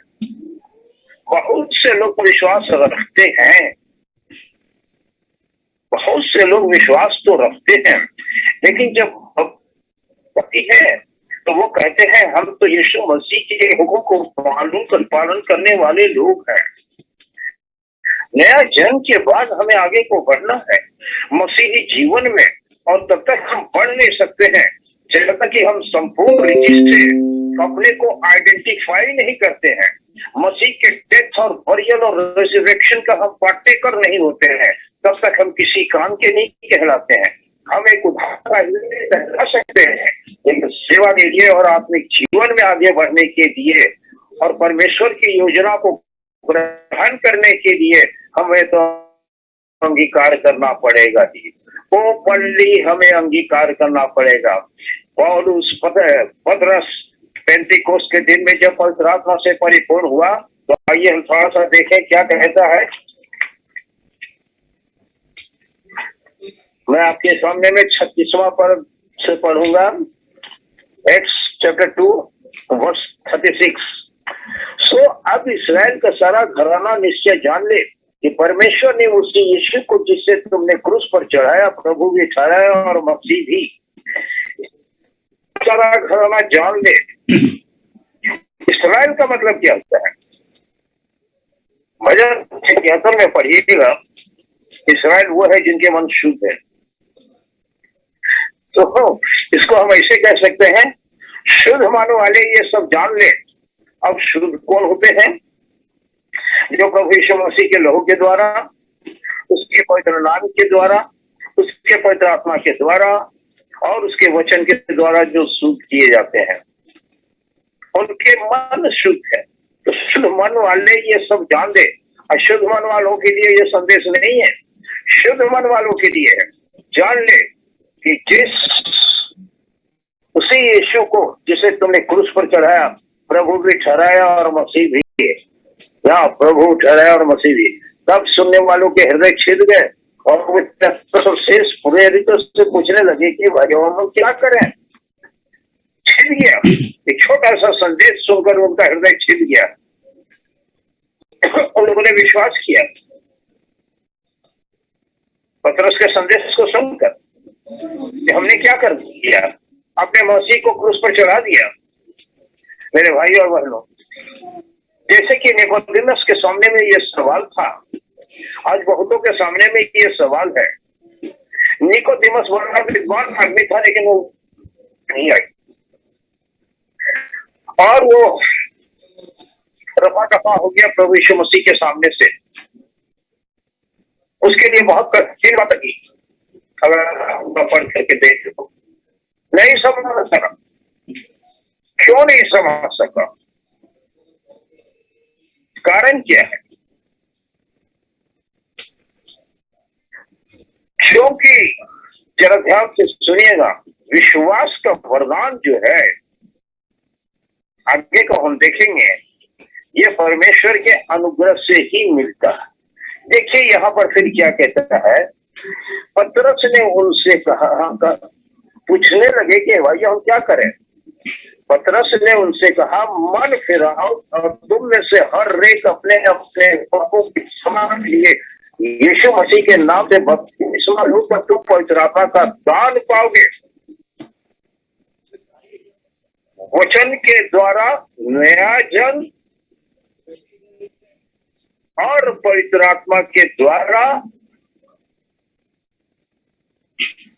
बहुत से लोग विश्वास रखते हैं, बहुत से लोग विश्वास तो रखते हैं, लेकिन जब होती है तो वो कहते हैं हम तो यीशु मसीह के हुक्म को पालन करने वाले लोग हैं। नया जन्म के बाद हमें आगे को बढ़ना है मसीही जीवन में, और तब तक हम बढ़ नहीं सकते हैं जब तक कि हम संपूर्ण रीति से अपने को आइडेंटिफाई नहीं करते हैं। मसीह के डेथ और बरियल और रिजरेक्शन का हम पार्टेकर नहीं होते हैं, तब तक हम किसी काम के नहीं कहलाते हैं। हम एक उदाहरण कह सकते हैं, लेकिन सेवा के लिए और आत्मिक जीवन में आगे बढ़ने के लिए और परमेश्वर की योजना को ग्रहण करने के लिए हमें तो अंगीकार करना पड़ेगा जी। वो पल्ली हमें अंगीकार करना पड़ेगा। पौलुस पतरस पेंटिकोस के दिन में जब पवित्र आत्मा से परिपूर्ण हुआ, तो आइए हम थोड़ा सा देखें क्या कहता है। मैं आपके सामने में 36वां पद से पढ़ूंगा, एक्स चैप्टर 2 वर्स 36। सो अब इस्राएल का सारा घराना निश्चय जान ले कि परमेश्वर ने उसी यीशु को जिससे तुमने क्रूस पर चढ़ाया प्रभु भी ठहराया और मसीह भी। सारा घराना जान ले। इस्राएल का मतलब क्या होता है? भजन 76 में पढ़िएगा, इस्राएल वो है जिनके मन शुद्ध है। तो इसको हम ऐसे कह सकते हैं, शुद्ध मानो वाले ये सब जान ले। अब शुद्ध कौन होते हैं? जो प्रभु यीशु मसीह के लहू के द्वारा, उसके पवित्र नाम के द्वारा, उसके पवित्र आत्मा के द्वारा और उसके वचन के द्वारा जो शुद्ध किए जाते हैं, उनके मन शुद्ध है। तो शुद्ध मन वाले ये सब जान दे। अशुद्ध मन वालों के लिए ये संदेश नहीं है, शुद्ध मन वालों के लिए है। जान ले कि जिस उसी यीशु को जिसे तुमने क्रूस पर चढ़ाया प्रभु भी ठहराया और मसीह भी, या प्रभु ठहराया और मसीह भी। तब सुनने वालों के हृदय छिद गए और वो शेष प्रेरितों से पूछने लगे कि भाई हम क्या करें। छिद गया, एक छोटा सा संदेश सुनकर उनका हृदय छिद गया। उन लोगों ने विश्वास किया पतरस के संदेश को सुनकर कि हमने क्या कर दिया, अपने मसीह को क्रूस पर चढ़ा दिया। मेरे भाई और बहनों, जैसे कि निकोदेमस के सामने में ये सवाल था, आज बहुतों के सामने में ये सवाल है। निकोदेमस बड़ा विद्वान आदमी था, लेकिन वो नहीं आई और वो रफा दफा हो गया प्रभु यीशु मसीह के सामने से। उसके लिए बहुत कठिन बात की, अगर पढ़ करके देख लो, नहीं समझ सका। क्यों नहीं समझ सका? कारण क्या है? क्योंकि जरा ध्यान से सुनिएगा, विश्वास का वरदान जो है, आगे को हम देखेंगे, ये परमेश्वर के अनुग्रह से ही मिलता है। देखिए यहाँ पर फिर क्या कहता है, पतरस ने उनसे कहा, पूछने लगे कि भाई हम क्या करें। पतरस ने उनसे कहा, मन फिराओ और तुम में से हर एक अपने अपने पापों की क्षमा के लिए यीशु मसीह के नाम से बपतिस्मा लो तो तुम पवित्र आत्मा का दान पाओगे। वचन के द्वारा नया जन्म और पवित्र आत्मा के द्वारा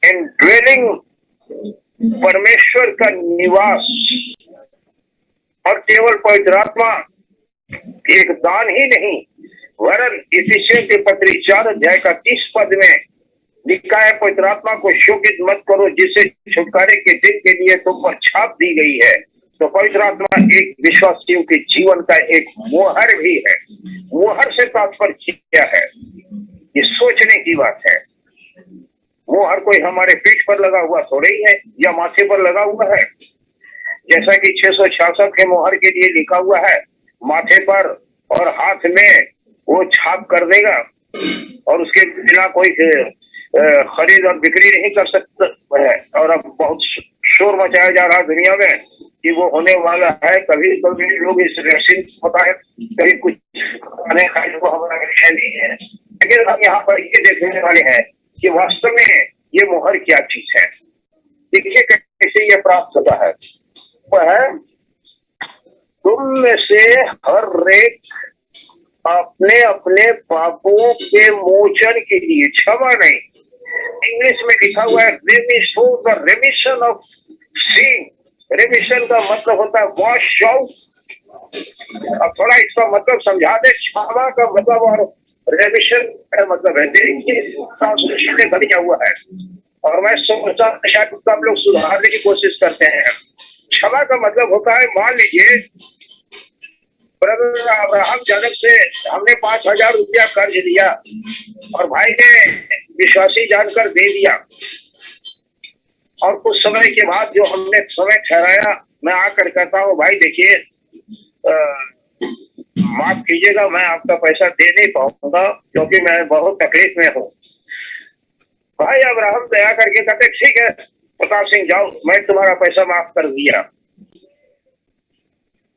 इंड्वेलिंग परमेश्वर का निवास। और केवल पवित्र आत्मा एक दान ही नहीं, वरन इफिसियों के पत्र 4 अध्याय का 30 पद में लिखा है, पवित्र आत्मा को शोकित मत करो जिसे छुटकारे के दिन के लिए तुम पर छाप दी गई है। तो पवित्र आत्मा एक विश्वासियों के जीवन का एक मोहर भी है। मोहर से तात्पर्य क्या है? ये सोचने की बात है। मोहर कोई हमारे पीठ पर लगा हुआ थोड़ा ही है या माथे पर लगा हुआ है। जैसा कि 666 के मोहर के लिए लिखा हुआ है, माथे पर और हाथ में वो छाप कर देगा और उसके बिना कोई खरीद और बिक्री नहीं कर सकता है। और अब बहुत शोर मचाया जा रहा दुनिया में कि वो होने वाला है। कभी कभी लोग इस वैक्सीन होता है, कभी कुछ खाने खाने को हमारा विषय नहीं है, लेकिन हम यहाँ पर ये देखने वाले हैं कि वास्तव में ये मोहर क्या चीज है। देखिए कैसे ये प्राप्त होता है। वह है, तुम में से हर एक अपने अपने पापों के मोचन के लिए, क्षमा नहीं, इंग्लिश में लिखा हुआ है रेमिशन ऑफ सिन। रेमिशन का मतलब होता है वॉश आउट। अब थोड़ा इसका मतलब समझा दे। क्षमा का मतलब और रेमिशन का मतलब है, ट्रांसलेशन में गलत हुआ है और मैं सोचता शायद उसको हम लोग सुधारने की कोशिश करते हैं। क्षमा का मतलब होता है, मान लीजिए ब्रदर अब्राहम जनक से हमने 5,000 रुपया कर्ज लिया और भाई ने विश्वासी जानकर दे दिया, और कुछ समय के बाद जो हमने समय ठहराया, मैं आकर कहता हूँ भाई देखिए माफ कीजिएगा, मैं आपका पैसा दे नहीं पाऊंगा क्योंकि मैं बहुत तकलीफ में हूँ। भाई अब्राहम दया करके कहते ठीक है प्रताप सिंह जाओ, मैं तुम्हारा पैसा माफ कर दिया।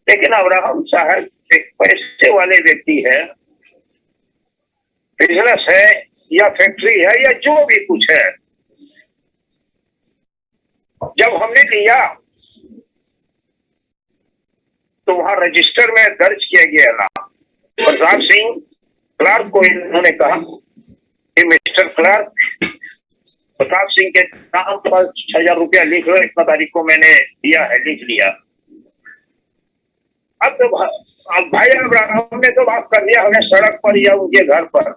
लेकिन अब्राहम साहब एक पैसे वाले व्यक्ति है, बिजनेस है या फैक्ट्री है या जो भी कुछ है, जब हमने लिया तो वहां रजिस्टर में दर्ज किया गया नाम प्रताप सिंह। क्लार्क को इन्होंने कहा कि मिस्टर क्लार्क, प्रताप सिंह के नाम पर 6,000 रुपया लिख लो, इतना तारीख को मैंने दिया है, लिख लिया। अब भाई अब्राहम ने तो माफ कर दिया हमें सड़क पर या उनके घर पर।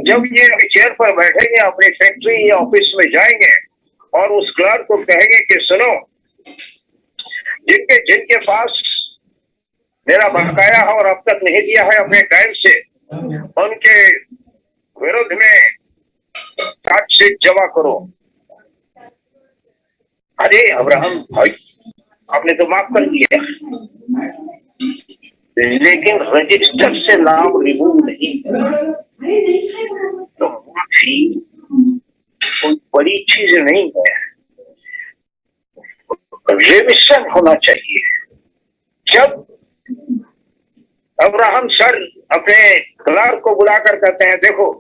जब ये चेयर पर बैठेंगे, अपनी फैक्ट्री या ऑफिस में जाएंगे और उस क्लर्क को कहेंगे कि सुनो, जिनके पास मेरा बकाया है और अब तक नहीं दिया है अपने टाइम से, उनके विरुद्ध में चार्जशीट जमा करो। अरे अब्राहम भाई आपने तो माफ कर दिया, लेकिन रजिस्टर से नाम रिमूव नहीं है, तो माफी कोई बड़ी चीज नहीं है, रेमिशन होना चाहिए। जब अब्राहम सर अपने क्लार्क को बुलाकर कहते हैं देखो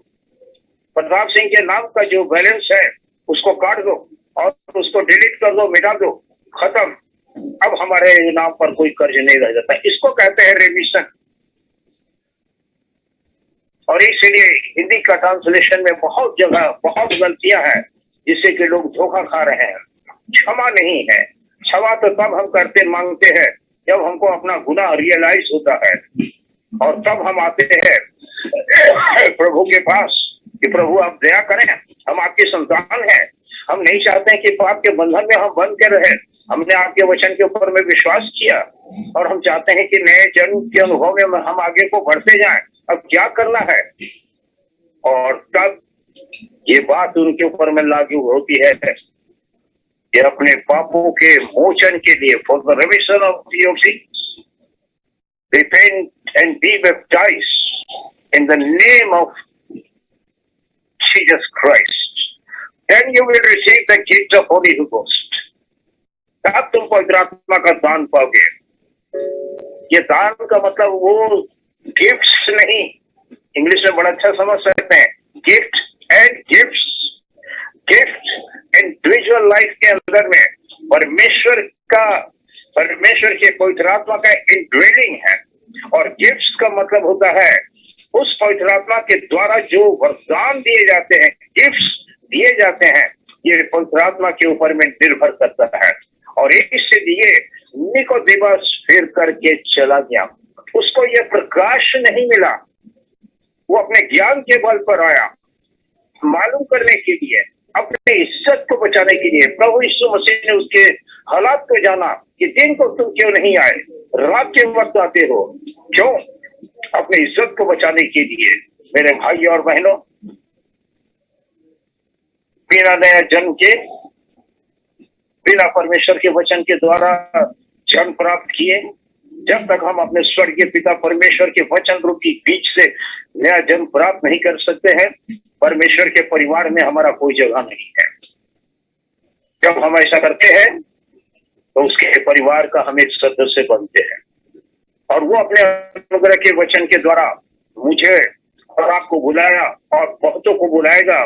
प्रताप सिंह के नाम का जो बैलेंस है उसको काट दो और उसको डिलीट कर दो, मिटा दो, खत्म, अब हमारे नाम पर कोई कर्ज नहीं रह जाता, इसको कहते हैं रेमिशन। और इसलिए हिंदी का ट्रांसलेशन में बहुत जगह बहुत गलतियां हैं जिससे कि लोग धोखा खा रहे हैं। क्षमा नहीं है, क्षमा तो तब हम करते मांगते हैं जब हमको अपना गुनाह रियलाइज होता है, और तब हम आते हैं प्रभु के पास कि प्रभु आप दया करें, हम आपके संतान हैं, हम नहीं चाहते हैं कि पाप के बंधन में हम बंद के रहे, हमने आपके वचन के ऊपर में विश्वास किया और हम चाहते हैं कि नए जन्म के अनुभव में हम आगे को बढ़ते जाएं, अब क्या करना है। और तब ये बात उनके ऊपर में लागू होती है कि अपने पापों के मोचन के लिए for the remission of your sins repent and be baptised in the name of Jesus Christ, then you will receive the gift of Holy Ghost. तब तुम पवित्र आत्मा का दान पाओगे। ये दान का मतलब वो गिफ्ट्स नहीं, इंग्लिश में बड़ा अच्छा समझ सकते हैं, gift and gifts. Gift individual life के अंदर में परमेश्वर के पवित्र आत्मा का इंडवेलिंग है, और गिफ्ट्स का मतलब होता है उस पवित्र आत्मा के द्वारा जो वरदान दिए जाते हैं, गिफ्ट्स दिए जाते हैं, ये पवित्र आत्मा के ऊपर में निर्भर करता है। और इसलिए निकोदेमस फिर करके चला गया, उसको यह प्रकाश नहीं मिला, वो अपने ज्ञान के बल पर आया, मालूम करने के लिए, अपने इज्जत को बचाने के लिए। प्रभु यीशु मसीह ने उसके हालात को जाना कि दिन को तुम क्यों नहीं आए, रात के वक्त आते हो, क्यों? अपने इज्जत को बचाने के लिए। मेरे भाई और बहनों, बिना नया जन्म के, बिना परमेश्वर के वचन के द्वारा जन्म प्राप्त किए, जब तक हम अपने स्वर्गीय पिता परमेश्वर के वचन रूपी बीज से नया जन्म प्राप्त नहीं कर सकते हैं, परमेश्वर के परिवार में हमारा कोई जगह नहीं है। जब हम ऐसा करते हैं तो उसके परिवार का हम एक सदस्य बनते हैं, और वो अपने अनुग्रह के वचन के द्वारा मुझे और आपको बुलाया और बहुतों को बुलाएगा।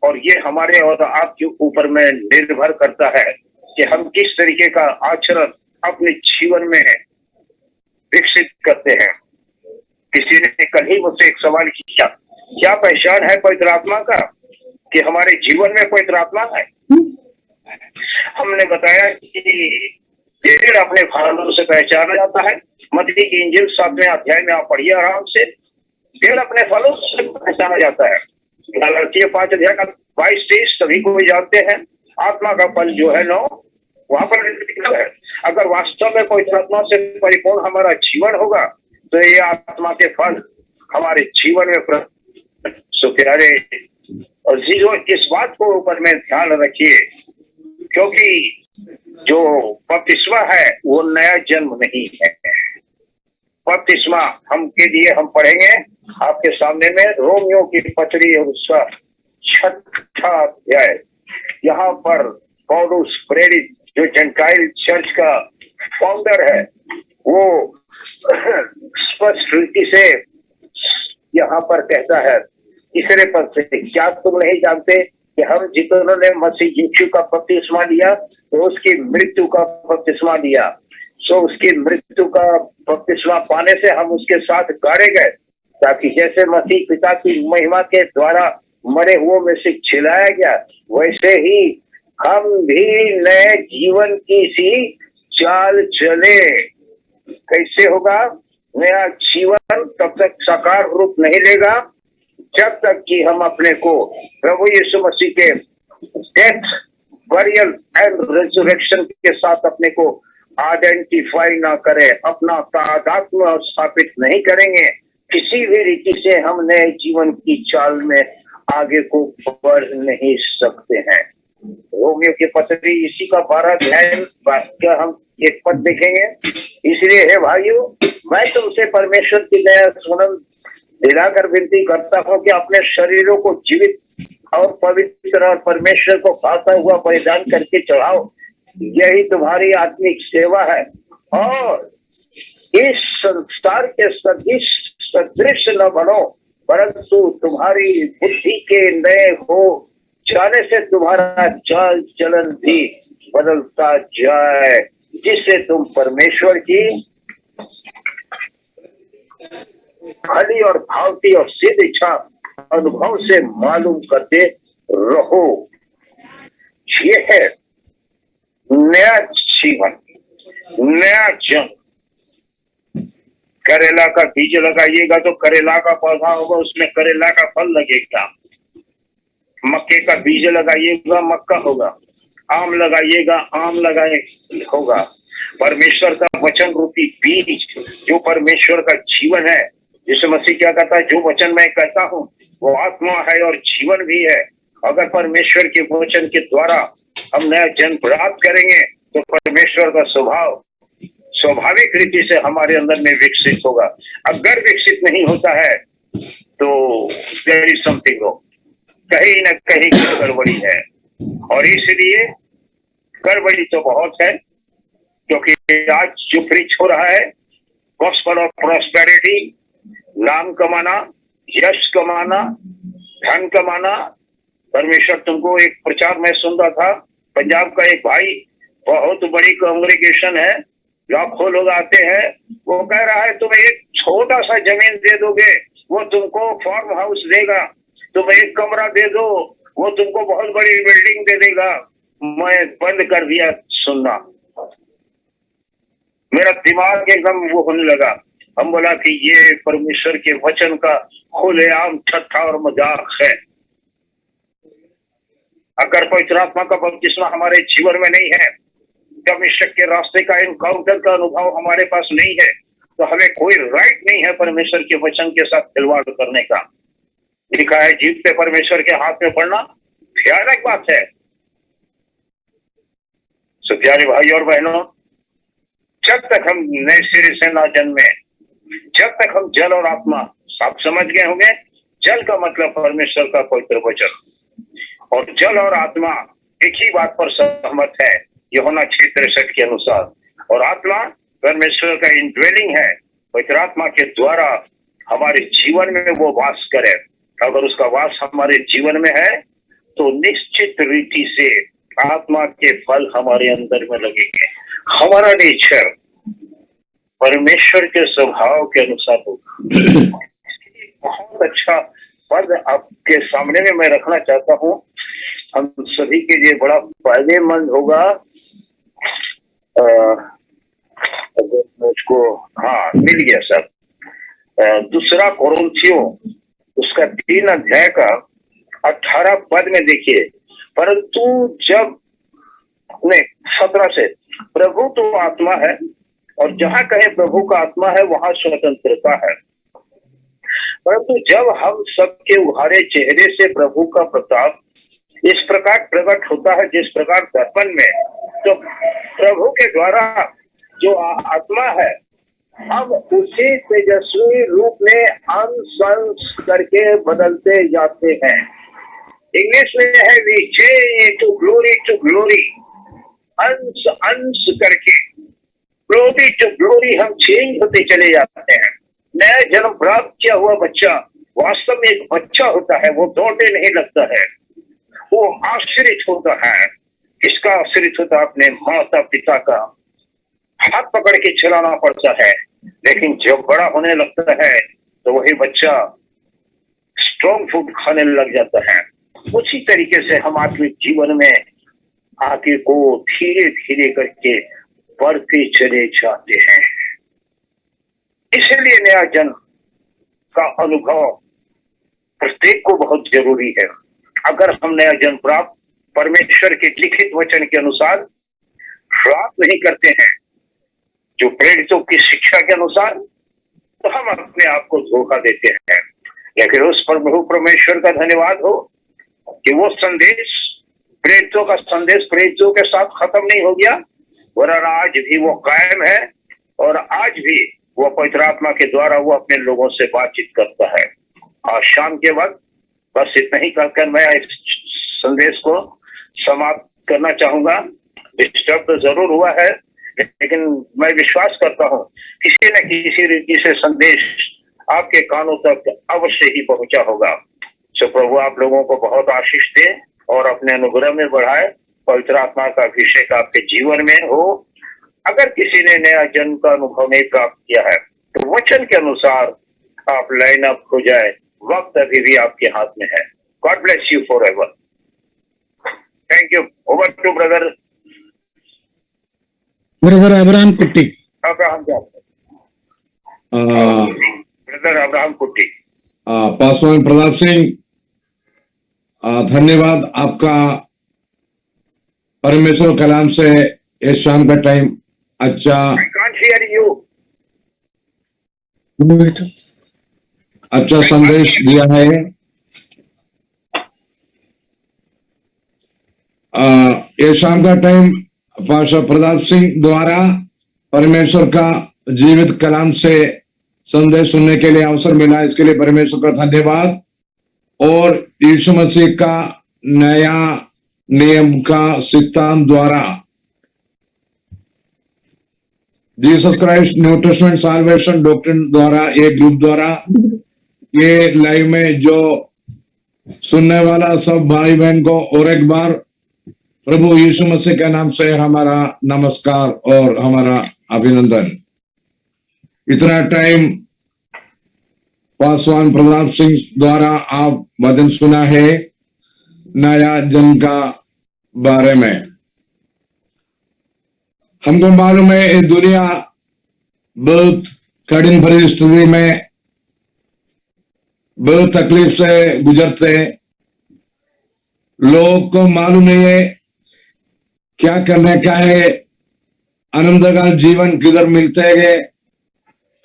और ये हमारे और आपके ऊपर में निर्भर करता है कि हम किस तरीके का आचरण अपने जीवन में विकसित करते हैं। किसी ने कल ही मुझसे एक सवाल किया, क्या पहचान है पवित्र आत्मा का, कि हमारे जीवन में पवित्र आत्मा है? हमने बताया कि पेड़ अपने फलों से पहचाना जाता है। मत्ती की इंजील 7वें अध्याय में आप पढ़िए आराम से, पेड़ अपने फलों से पहचाना जाता है। गलातिया 5 अध्याय का 22-23 सभी को भी जानते हैं। आत्मा का फल जो है वहां पर लिखा है। अगर वास्तव में पवित्र आत्मा से परिपूर्ण हमारा जीवन होगा तो ये आत्मा के फल हमारे जीवन में प्यारे और जीरो। इस बात को ऊपर में ध्यान रखिए, क्योंकि जो बपतिस्मा है वो नया जन्म नहीं है। बपतिस्मा हम के लिए हम पढ़ेंगे आपके सामने में रोमियो की पत्री और उसका 6वां अध्याय। यहाँ पर पौलुस प्रेरित जो जेंटाइल चर्च का फाउंडर है, वो स्पष्ट रीति से यहाँ पर कहता है तीसरे पद से, क्या तुम नहीं जानते कि हम जितनों ने मसीह यीशु का बपतिस्मा लिया तो उसकी मृत्यु का बपतिस्मा लिया, सो उसकी मृत्यु का बपतिस्मा पाने से हम उसके साथ गाड़े गए, ताकि जैसे मसीह पिता की महिमा के द्वारा मरे हुओं में से जिलाया गया, वैसे ही हम भी नए जीवन की सी चाल चले। कैसे होगा नया जीवन? तब तक साकार रूप नहीं लेगा जब तक कि हम अपने को प्रभु यीशु मसीह के डेथ, बरियल एंड रिजरेक्शन के साथ अपने को आइडेंटिफाई ना करें, अपना तादात्म्य स्थापित नहीं करेंगे, किसी भी रीति से हम नए जीवन की चाल में आगे को बढ़ नहीं सकते हैं। रोमियो की पत्री इसी का 12 अध्याय का हम एक पद देखेंगे। इसलिए हे भाइयों, मैं तुमसे परमेश्वर की दया सुनन दिलाकर विनती करता हूँ कि अपने शरीरों को जीवित और पवित्र और परमेश्वर को भाता हुआ बलिदान करके चढ़ाओ, यही तुम्हारी आत्मिक सेवा है। और इस संसार के सदृश न बनो, परंतु तुम्हारी बुद्धि के नए हो जाने से तुम्हारा चाल चलन भी बदलता जाए, जिससे तुम परमेश्वर की भली और भावती और सिद्ध इच्छा अनुभव से मालूम करते रहो। ये है नया जीवन, नया जन्म। करेला का बीज लगाइएगा तो करेला का पौधा होगा, उसमें करेला का फल लगेगा। मक्के का बीज लगाइएगा, मक्का होगा। आम लगाइएगा, आम लगाए होगा। परमेश्वर का वचन रूपी बीज जो परमेश्वर का जीवन है, जिसे मसीह क्या कहता है, जो वचन मैं कहता हूँ वो आत्मा है और जीवन भी है। अगर परमेश्वर के वचन के द्वारा हम नया जन्म प्राप्त करेंगे तो परमेश्वर का स्वभाव स्वाभाविक रीति से हमारे अंदर में विकसित होगा। अगर विकसित नहीं होता है तो देयर इज समथिंग रॉन्ग, कहीं न कहीं गड़बड़ी है। और इसलिए गड़बड़ी तो बहुत है, क्योंकि आज जो प्रीच हो रहा है गॉस्पेल ऑफ प्रॉस्पेरिटी, नाम कमाना, यश कमाना, धन कमाना। परमेश्वर तुमको एक प्रचार में सुन रहा था, पंजाब का एक भाई, बहुत बड़ी कांग्रेगेशन है, लाखों लोग आते हैं, वो कह रहा है तुम्हें एक छोटा सा जमीन दे दोगे वो तुमको फार्म हाउस देगा, तुम एक कमरा दे दो वो तुमको बहुत बड़ी बिल्डिंग दे देगा। मैं बंद कर दिया सुनना, मेरा दिमाग एकदम वो होने लगा। हम बोला कि ये परमेश्वर के वचन का खुलेआम ठट्ठा और मजाक है। अगर पवित्र आत्मा का बपतिस्मा हमारे जीवन में नहीं है, परमेश्वर के रास्ते का इनकाउंटर का अनुभव हमारे पास नहीं है, तो हमें कोई राइट नहीं है परमेश्वर के वचन के साथ खिलवाड़ करने का। लिखा है जीव पे परमेश्वर के हाथ में पड़ना भयानक बात है। सो प्यारे भाई और बहनों, जब तक हम नए सिरे से ना जन्मे, जब तक हम जल और आत्मा, आप समझ गए होंगे जल का मतलब परमेश्वर का पवित्र वचन, और जल और आत्मा एक ही बात पर सहमत है यूहन्ना 6:63 के अनुसार। और आत्मा परमेश्वर का इंड्वेलिंग है, पवित्र आत्मा के द्वारा हमारे जीवन में वो वास करे। अगर उसका वास हमारे जीवन में है तो निश्चित रीति से आत्मा के फल हमारे अंदर में लगेंगे। हमारा नेचर परमेश्वर के स्वभाव के अनुसार होगा। बहुत अच्छा पद आपके सामने में मैं रखना चाहता हूँ, हम सभी के लिए बड़ा फायदेमंद होगा। मुझको हाँ मिल गया सर। दूसरा कोरिन्थियों उसका 3 अध्याय का 18 पद में देखिए, परंतु जब नहीं 17 से, प्रभु तो आत्मा है और जहां कहे प्रभु का आत्मा है वहां स्वतंत्रता है। परंतु जब हम सबके उघारे चेहरे से प्रभु का प्रताप इस प्रकार प्रकट होता है जिस प्रकार दर्पण में, तो प्रभु के द्वारा जो आत्मा है हम उसी तेजस्वी रूप में अंश करके बदलते जाते हैं। इंग्लिश में है वी चेंज टू ग्लोरी, अंश अंश करके ग्लोरी टू ग्लोरी हम चेंज होते चले जाते हैं। नया जन्म प्राप्त किया हुआ बच्चा वास्तव में एक बच्चा होता है, वो दौड़ने नहीं लगता है, वो आश्रित होता है। किसका आश्रित होता है? अपने माता पिता का हाथ पकड़ के चलाना पड़ता है। लेकिन जब बड़ा होने लगता है तो वही बच्चा स्ट्रॉन्ग फूड खाने लग जाता है। उसी तरीके से हम आत्मिक जीवन में आगे को धीरे धीरे करके बढ़ते चले जाते हैं। इसलिए नया जन्म का अनुभव प्रत्येक को बहुत जरूरी है। अगर हम नया जन्म प्राप्त परमेश्वर के लिखित वचन के अनुसार प्राप्त नहीं करते हैं, जो प्रेरितों की शिक्षा के अनुसार, तो हम अपने आप को धोखा देते हैं। लेकिन उस पर प्रभु परमेश्वर का धन्यवाद हो कि वो संदेश, प्रेरितों का संदेश प्रेरितों के साथ खत्म नहीं हो गया, वरन आज भी वो कायम है और आज भी वो पवित्र आत्मा के द्वारा वो अपने लोगों से बातचीत करता है। आज शाम के वक्त बस इतना ही कहकर मैं इस संदेश को समाप्त करना चाहूंगा। डिस्टर्ब तो जरूर हुआ है, लेकिन मैं विश्वास करता हूँ किसी न किसी रीति से संदेश आपके कानों तक अवश्य ही पहुंचा होगा। सो प्रभु आप लोगों को बहुत आशीष दे और अपने अनुग्रह में बढ़ाए। पवित्र आत्मा का अभिषेक आपके जीवन में हो। अगर किसी ने नया जन्म का अनुभव नहीं प्राप्त किया है तो वचन के अनुसार आप लाइन अप हो जाए, वक्त अभी भी आपके हाथ में है। God bless you forever. Thank you. Over to brother Abraham Kutty. Abraham brother Abraham Kutty. Paswan Pratap Singh, धन्यवाद आपका। परमेश्वर कलाम से इस शाम का टाइम अच्छा I can't hear you. अच्छा संदेश दिया है। ये शाम का टाइम पास्टर प्रताप सिंह द्वारा परमेश्वर का जीवित कलाम से संदेश सुनने के लिए अवसर मिला, इसके लिए परमेश्वर का धन्यवाद। और यीशु मसीह का नया नियम का सिद्धांत द्वारा Jesus Christ New Testament salvation doctrine द्वारा, एक ग्रुप द्वारा, ये लाइव में जो सुनने वाला सब भाई बहन को और एक बार प्रभु यीशु मसीह के नाम से हमारा नमस्कार और हमारा अभिनंदन। इतना टाइम पासवान प्रताप सिंह द्वारा आप वचन सुना है नया जन्म का बारे में। हमको मालूम है ये दुनिया बहुत कठिन परिस्थिति में बहुत तकलीफ से गुजरते हैं। लोग को मालूम नहीं है क्या करने का है, आनंद का जीवन किधर मिलते है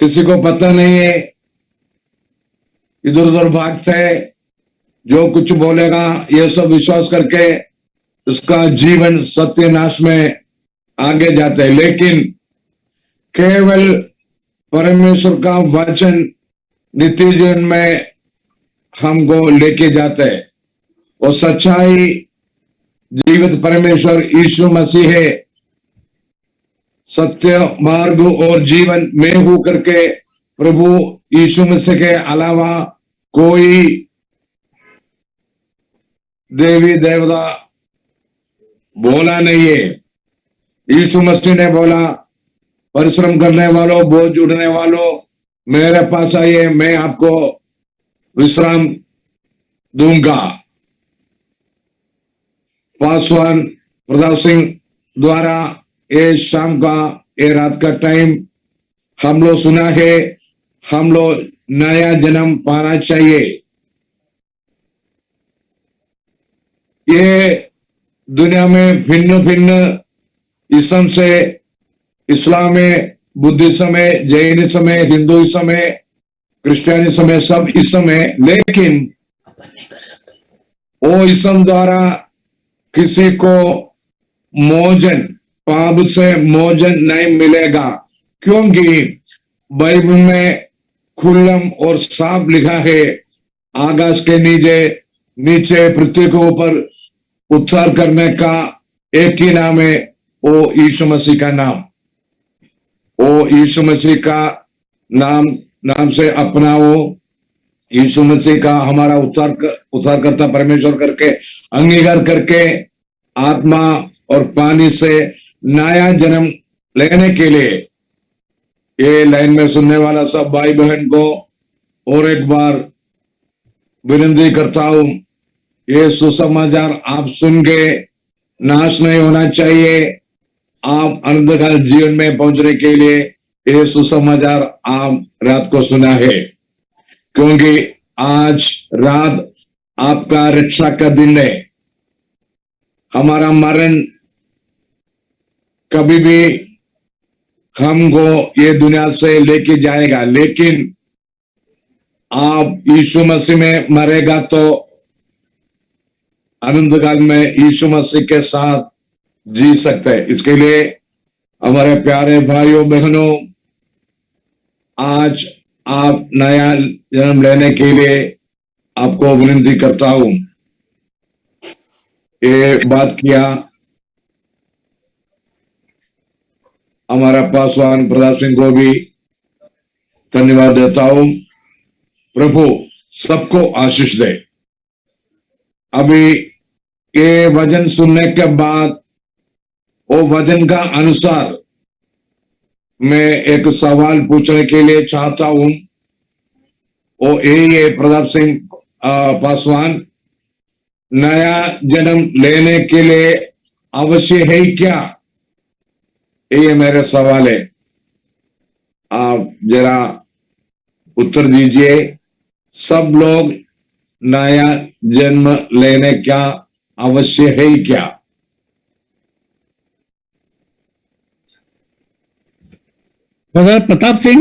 किसी को पता नहीं है, इधर उधर भागते है, जो कुछ बोलेगा ये सब विश्वास करके उसका जीवन सत्यानाश में आगे जाते हैं। लेकिन केवल परमेश्वर का वचन नित्य जीवन में हमको लेके जाते हैं। वो सच्चाई जीवित परमेश्वर यीशु मसीह है, सत्य मार्ग और जीवन में हो करके प्रभु यीशु मसीह के अलावा कोई देवी देवता बोला नहीं है। यीशु मसीह ने बोला, परिश्रम करने वालों, बोझ उठने वालों, मेरे पास आइए, मैं आपको विश्राम दूंगा। पासवान प्रताप सिंह द्वारा ये शाम का, ये रात का टाइम हम लोग सुना है, हम लोग नया जन्म पाना चाहिए। ये दुनिया में भिन्न भिन्न इसम से, इस्लाम में, बुद्धिज्म है, जैनिज्म है, हिंदुइज्म है, क्रिश्चियनिज्म है, सब इसम है। लेकिन वो इसम द्वारा किसी को मोचन, पाप से मोचन नहीं मिलेगा, क्योंकि बाइबल में खुल्लम और साफ लिखा है, आकाश के नीचे पृथ्वी के ऊपर उद्धार करने का एक ही नाम है, वो यीशु मसीह का नाम। वो यीशु मसीह का नाम से अपनाओ, यीशु मसीह का हमारा उद्धार करता परमेश्वर करके अंगीकार करके आत्मा और पानी से नया जन्म लेने के लिए ये लाइन में सुनने वाला सब भाई बहन को और एक बार विनती करता हूं, ये सुसमाचार आप सुन के नाश नहीं होना चाहिए। आप अनंतकाल जीवन में पहुंचने के लिए ये सुसमाचार आप रात को सुना है, क्योंकि आज रात आपका रक्षा का दिन है। हमारा मरण कभी भी हमको ये दुनिया से लेके जाएगा, लेकिन आप यीशु मसीह में मरेगा तो अनंत काल में यीशु मसीह के साथ जी सकते हैं। इसके लिए हमारे प्यारे भाइयों बहनों, आज आप नया जन्म लेने के लिए आपको विनती करता हूं। ये बात किया हमारा पासवान प्रताप सिंह को भी धन्यवाद देता हूं। प्रभु सबको आशीष दे। अभी ये वचन सुनने के बाद वो वचन का अनुसार मैं एक सवाल पूछने के लिए चाहता हूं। वो यही है, प्रताप सिंह पासवान, नया जन्म लेने के लिए अवश्य है क्या? ये मेरे सवाल है, आप जरा उत्तर दीजिए। सब लोग नया जन्म लेने का अवश्य है क्या? ब्रदर प्रताप सिंह,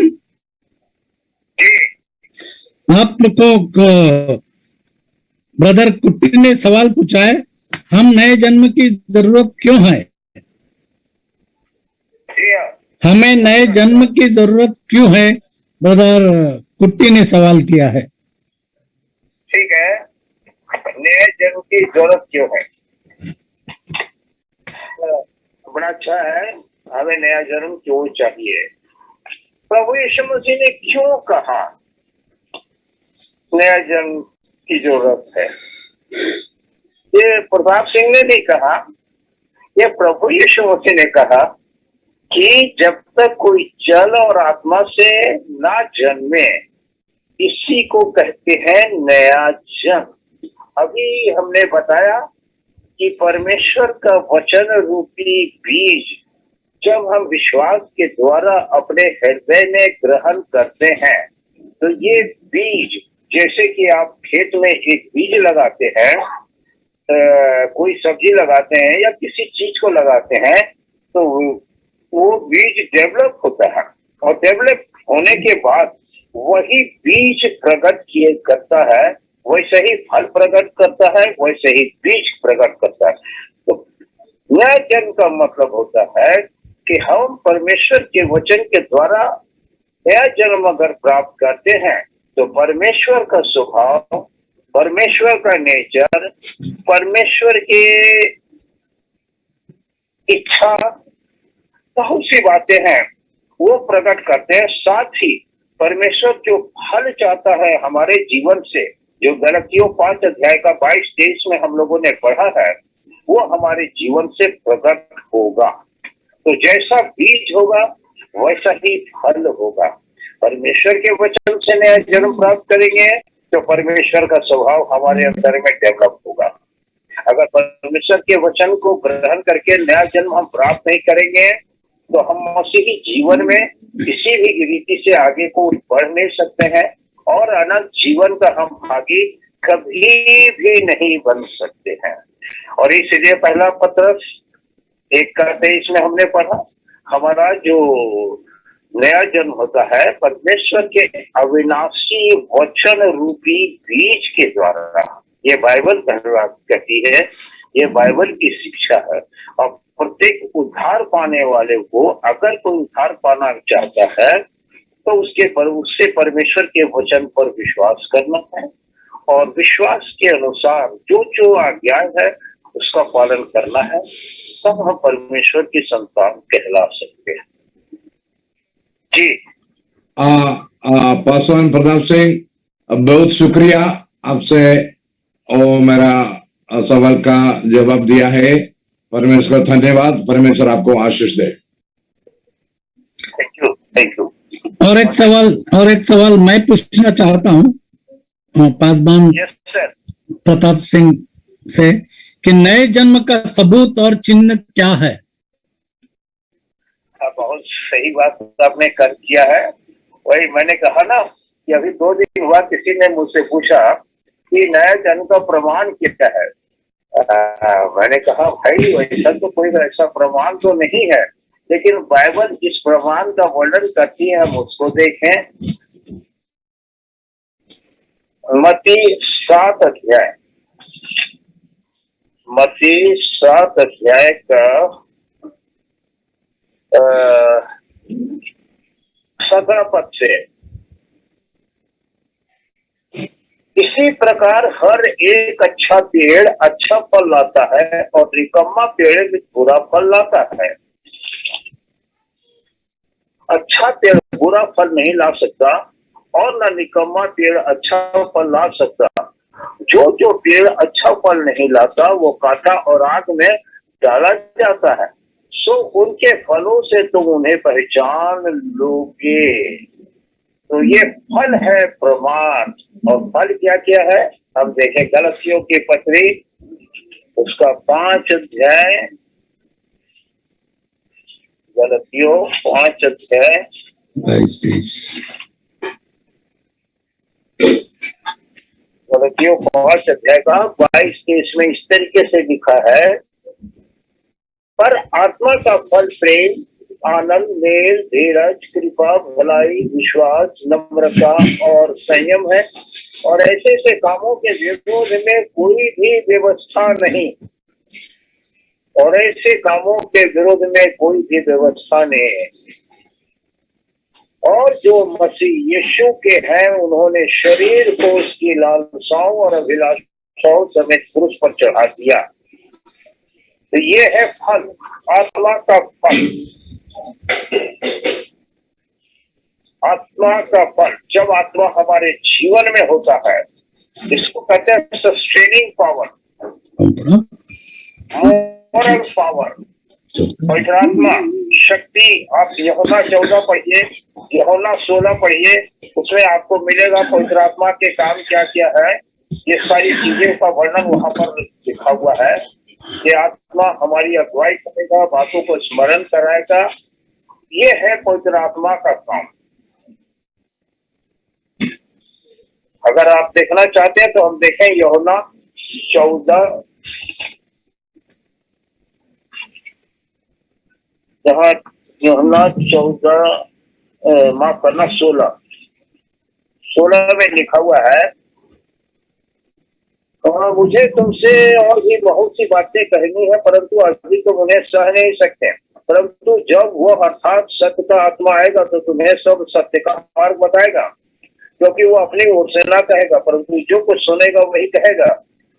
आप लोग को ब्रदर कुट्टी ने सवाल पूछा है, हम नए जन्म की जरूरत क्यों है? हमें नए जन्म की जरूरत क्यों है? ब्रदर कुट्टी ने सवाल किया है। ठीक है, नए जन्म की जरूरत क्यों है? बड़ा अच्छा है। हमें नया जन्म क्यों चाहिए? प्रभु यीशु मसीह ने क्यों कहा नया जन्म की जरूरत है? ये प्रताप सिंह ने नहीं कहा, ये प्रभु यीशु मसीह ने कहा कि जब तक कोई जल और आत्मा से ना जन्मे, इसी को कहते हैं नया जन्म। अभी हमने बताया कि परमेश्वर का वचन रूपी बीज जब हम विश्वास के द्वारा अपने हृदय में ग्रहण करते हैं, तो ये बीज, जैसे कि आप खेत में एक बीज लगाते हैं, कोई सब्जी लगाते हैं या किसी चीज को लगाते हैं, तो वो बीज डेवलप होता है और डेवलप होने के बाद वही बीज प्रकट किए करता है, वैसे ही फल प्रकट करता है, वैसे ही बीज प्रकट करता है। तो नया जन्म का मतलब होता है कि हम परमेश्वर के वचन के द्वारा नया जन्म अगर प्राप्त करते हैं, तो परमेश्वर का स्वभाव, परमेश्वर का नेचर, परमेश्वर की इच्छा, बहुत सी बातें हैं वो प्रकट करते हैं। साथ ही परमेश्वर जो फल चाहता है हमारे जीवन से, जो गलतियों 5 अध्याय का 22-23 में हम लोगों ने पढ़ा है, वो हमारे जीवन से प्रकट होगा। तो जैसा बीज होगा वैसा ही फल होगा। परमेश्वर के वचन से नया जन्म प्राप्त करेंगे तो परमेश्वर का स्वभाव हमारे अंदर में डेवलप होगा। अगर परमेश्वर के वचन को ग्रहण करके नया जन्म हम प्राप्त नहीं करेंगे, तो हम मसीही जीवन में किसी भी रीति से आगे को बढ़ नहीं सकते हैं और अनंत जीवन का हम भागी कभी भी नहीं बन सकते हैं। और इसलिए पहला पत्रस 1:23 में हमने पढ़ा, हमारा जो नया जन्म होता है परमेश्वर के अविनाशी वचन रूपी बीज के द्वारा। ये बाइबल कहती है, ये बाइबल की शिक्षा है। और प्रत्येक उद्धार पाने वाले को, अगर कोई उद्धार पाना चाहता है, तो उससे परमेश्वर के वचन पर विश्वास करना है और विश्वास के अनुसार जो जो आज्ञा है उसका पालन करना है, तब हम परमेश्वर की संतान कहला सकते हैं। जी पासवान प्रताप सिंह, बहुत शुक्रिया आपसे और मेरा सवाल का जवाब दिया है। परमेश्वर का धन्यवाद, परमेश्वर आपको आशीष दे। Thank you. और एक सवाल मैं पूछना चाहता हूँ पासवान प्रताप सिंह से कि नए जन्म का सबूत और चिन्ह क्या है? बहुत सही बात आपने कर किया है। वही मैंने कहा ना कि अभी 2 दिन हुआ किसी ने मुझसे पूछा कि नया जन्म का प्रमाण क्या है। मैंने कहा भाई वैसा तो कोई ऐसा प्रमाण तो नहीं है, लेकिन बाइबल जिस प्रमाण का वर्णन करती है हम उसको देखें। मत्ती 7 अध्याय का 17 पद से, इसी प्रकार हर एक अच्छा पेड़ अच्छा फल लाता है और निकम्मा पेड़ बुरा फल लाता है। अच्छा पेड़ बुरा फल नहीं ला सकता और न निकम्मा पेड़ अच्छा फल ला सकता। जो पेड़ अच्छा फल नहीं लाता वो काटा और आग में डाला जाता है। सो उनके फलों से तुम उन्हें पहचान लोगे। तो ये फल है प्रमाण। और फल क्या क्या है हम देखें, गलतियों की पत्री उसका 5 अध्याय, गलतियों 5 अध्याय 22-23 गलतियों 5 अध्याय का 22-23 में इस तरीके से लिखा है, पर आत्मा का फल प्रेम, आनंद, मेल, धीरज, कृपा, भलाई, विश्वास, नम्रता और संयम है। और ऐसे से कामों के विरोध में कोई भी व्यवस्था नहीं। और ऐसे कामों के विरोध में कोई भी व्यवस्था नहीं है। और जो मसीह यीशु के हैं उन्होंने शरीर को उसकी लालसाओं और अभिलाषाओं समेत क्रूस पर चढ़ा दिया। तो ये है फल, आत्मा का फल। आत्मा का फल जब आत्मा हमारे जीवन में होता है, इसको कहते हैं सस्टेनिंग पावर, मोरल पावर, पवित्र आत्मा शक्ति। आप यूहन्ना 14 पढ़िए, यूहन्ना 16 पढ़िए, उसमें आपको मिलेगा पवित्र आत्मा के काम क्या क्या है। ये सारी चीजें का वर्णन वहां पर लिखा हुआ है कि आत्मा हमारी अगुवाई करेगा, बातों को स्मरण कराएगा। ये है पवित्र आत्मा का काम। अगर आप देखना चाहते हैं तो हम देखें यूहन्ना 14, जहाँ यूहन्ना 14 माफ करना 16 में लिखा हुआ है, और मुझे तुमसे और भी बहुत सी बातें कहनी है, परंतु अभी तुम उन्हें सह नहीं सकते। परंतु जब वह अर्थात सत्य का आत्मा आएगा तो तुम्हें सब सत्य का मार्ग बताएगा, क्योंकि वो अपनी ओर से ना कहेगा, परंतु जो कुछ सुनेगा वही कहेगा,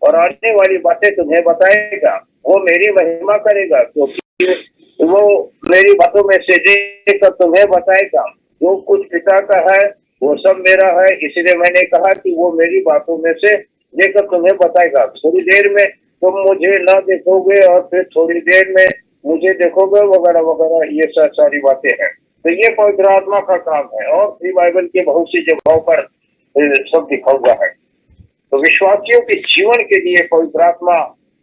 और आने वाली बातें तुम्हें बताएगा। वो मेरी महिमा करेगा, क्योंकि वो मेरी बातों में से देकर तुम्हें बताएगा। जो कुछ पिता का है वो सब मेरा है, इसलिए मैंने कहा कि वो मेरी बातों में से देकर तुम्हें बताएगा। थोड़ी देर में तुम मुझे न देखोगे और फिर थोड़ी देर में मुझे देखोगे, वगैरह वगैरह, ये सारी बातें हैं। तो ये पवित्र आत्मा का काम है, और भी बाइबल के बहुत सी जगहों पर सब लिखा हुआ है। तो विश्वासियों के जीवन के लिए पवित्र आत्मा,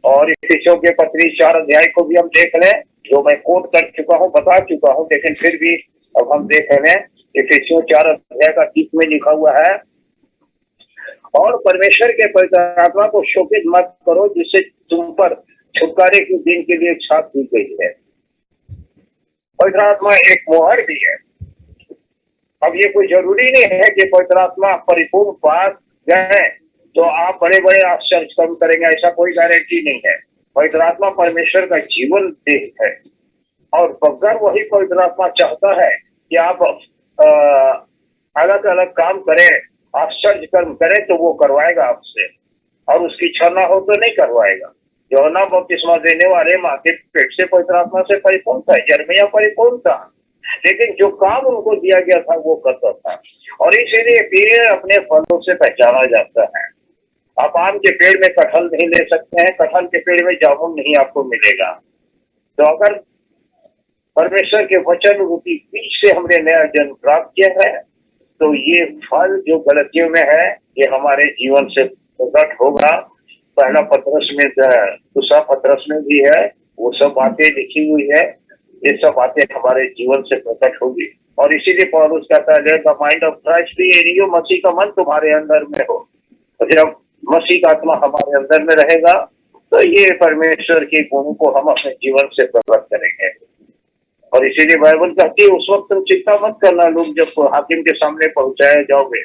और इफिसियों के पत्री 4 अध्याय को भी हम देख लें, जो मैं कोट कर चुका हूँ, बता चुका हूँ, लेकिन फिर भी अब हम देख लें। इफिसियों 4 अध्याय का 30 में लिखा हुआ है, और परमेश्वर के पवित्र आत्मा को शोकित मत करो, जिससे तुम पर छुटकारे के दिन के लिए छाप दी गई है। पवित्र आत्मा एक मोहर भी है। अब ये कोई जरूरी नहीं है कि पवित्र आत्मा परिपूर्ण पास जाए तो आप बड़े बड़े आश्चर्य कर्म करेंगे, ऐसा कोई गारंटी नहीं है। पवित्र आत्मा परमेश्वर का जीवन देह है, और अगर वही पवित्र आत्मा चाहता है कि आप अलग अलग काम करें, आश्चर्य कर्म करें, तो वो करवाएगा आपसे, और उसकी इच्छा ना हो तो नहीं करवाएगा। यूहन्ना बपतिस्मा देने वाले माँ के पेट से पवित्र आत्मा से परिपूर्ण था, यिर्मयाह परिपूर्ण था, लेकिन जो काम उनको दिया गया था वो करता था। और इसीलिए पेड़ अपने फलों से पहचाना जाता है। आप आम के पेड़ में कटहल नहीं ले सकते हैं, कटहल के पेड़ में जामुन नहीं आपको मिलेगा। तो अगर परमेश्वर के वचन रूपी बीज से हमने नया जन्म प्राप्त किया है, तो ये फल जो गलतियों में है ये हमारे जीवन से प्रकट होगा। पहला पत्रस में, दूसरा पत्रस में भी है, वो सब बातें लिखी हुई है, ये सब बातें हमारे जीवन से प्रकट होगी। और इसीलिए पौलुस कहता है, let the mind of Christ be in you, मसीह का मन तुम्हारे अंदर में हो। तो जब मसीह का आत्मा हमारे अंदर में रहेगा तो ये परमेश्वर के गुणों को हम अपने जीवन से प्रकट करेंगे। और इसीलिए बाइबल कहती है, उस वक्त तुम चिंता मत करना, लोग जब हाकिम के सामने पहुंचाए जाओगे,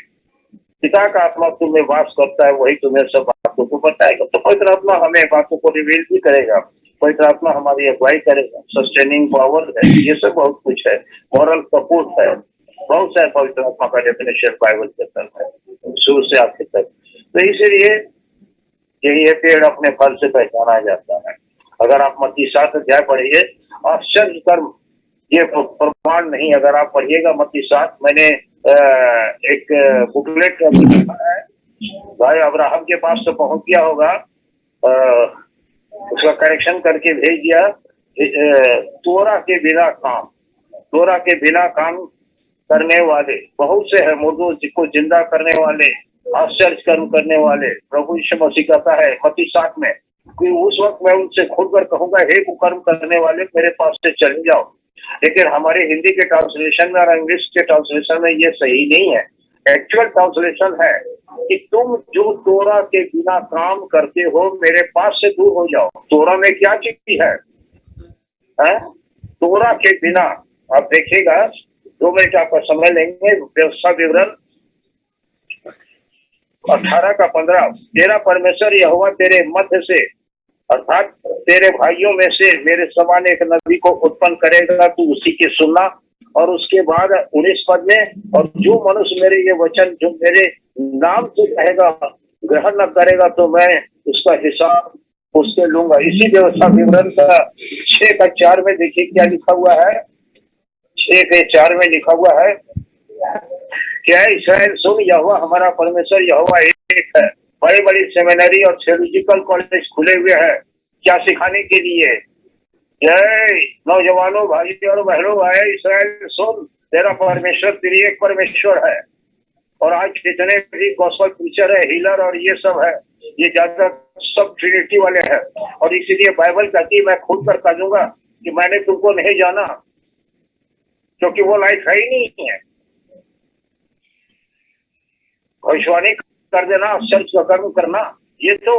पिता का आत्मा तुम्हें वास करता है, वही तुम्हें सब बातों को बताएगा। तो पवित्र आत्मा हमें बातों को रिवील भी करेगा, पवित्र आत्मा हमारी अगुवाई करेगा, सस्टेनिंग पावर है, ये सब बहुत कुछ है, मॉरल सपोर्ट है, बहुत सारे पवित्र आत्मा का डेफिनेशन बाइबल के अंदर है, शुरू से आखिर तक। तो इसीलिए ये पेड़ अपने फल से पहचाना जाता है। अगर आप मत्ती 7 अध्याय पढ़िए, आश्चर्य कर्म, ये प्रमाण नहीं, अगर आप पढ़िएगा मत्ती 7, मैंने एक बुकलेट लिखा है, भाई अब्राहम के पास तो पहुंच गया होगा, उसका करेक्शन करके भेज दिया। तोरा के बिना काम करने वाले बहुत से हैं, मुर्दों को जिंदा करने वाले, आश्चर्य कर्म करने वाले। प्रभु यीशु मसीह कहता है मत्ती 7 में कि उस वक्त मैं उनसे खुलकर कहूंगा, हे कुकर्म करने वाले, मेरे पास से चले जाओ। लेकिन हमारे हिंदी के ट्रांसलेशन में और इंग्लिश के ट्रांसलेशन में ये सही नहीं है। एक्चुअल ट्रांसलेशन है कि तुम जो तोरा के बिना काम करते हो, मेरे पास से दूर हो जाओ। तोरा में क्या चीज है? तोरा के बिना, आप देखिएगा, 2 मिनट आपका समय लेंगे। व्यवस्था विवरण 18 का 15, तेरा परमेश्वर यहोवा तेरे मध्य से, अर्थात तेरे भाइयों में से मेरे समान एक नबी को उत्पन्न करेगा, तू उसी की सुनना। और उसके बाद 19 पद में, और जो मनुष्य मेरे ये वचन जो मेरे नाम से कहेगा, ग्रहण न करेगा, तो मैं उसका हिसाब उससे लूंगा। इसी व्यवस्था विवरण का 6 का 4 में देखिए क्या लिखा हुआ है। 6 के 4 में लिखा हुआ है, क्या इसराइल सुन, यहोवा हमारा परमेश्वर यहोवा एक है। बड़ी बड़ी सेमिनरी और थियोलॉजिकल कॉलेज खुले हुए हैं क्या सिखाने के लिए। जय नौजवानों, भाइयों और बहनों, भाई इसराइल सुन, तेरा परमेश्वर तेरी एक परमेश्वर है। और आज जितने भी गॉस्पेल प्रीचर है, हीलर और ये सब है, ये ज्यादा सब ट्रिनिटी वाले हैं। और इसीलिए बाइबल कहती है, मैं खुद कर कह दूंगा कि मैंने तुमको नहीं जाना, क्योंकि वो लाइफ है ही नहीं है। भविष्यवाणी कर देना, सर्च का कर्म करना, ये तो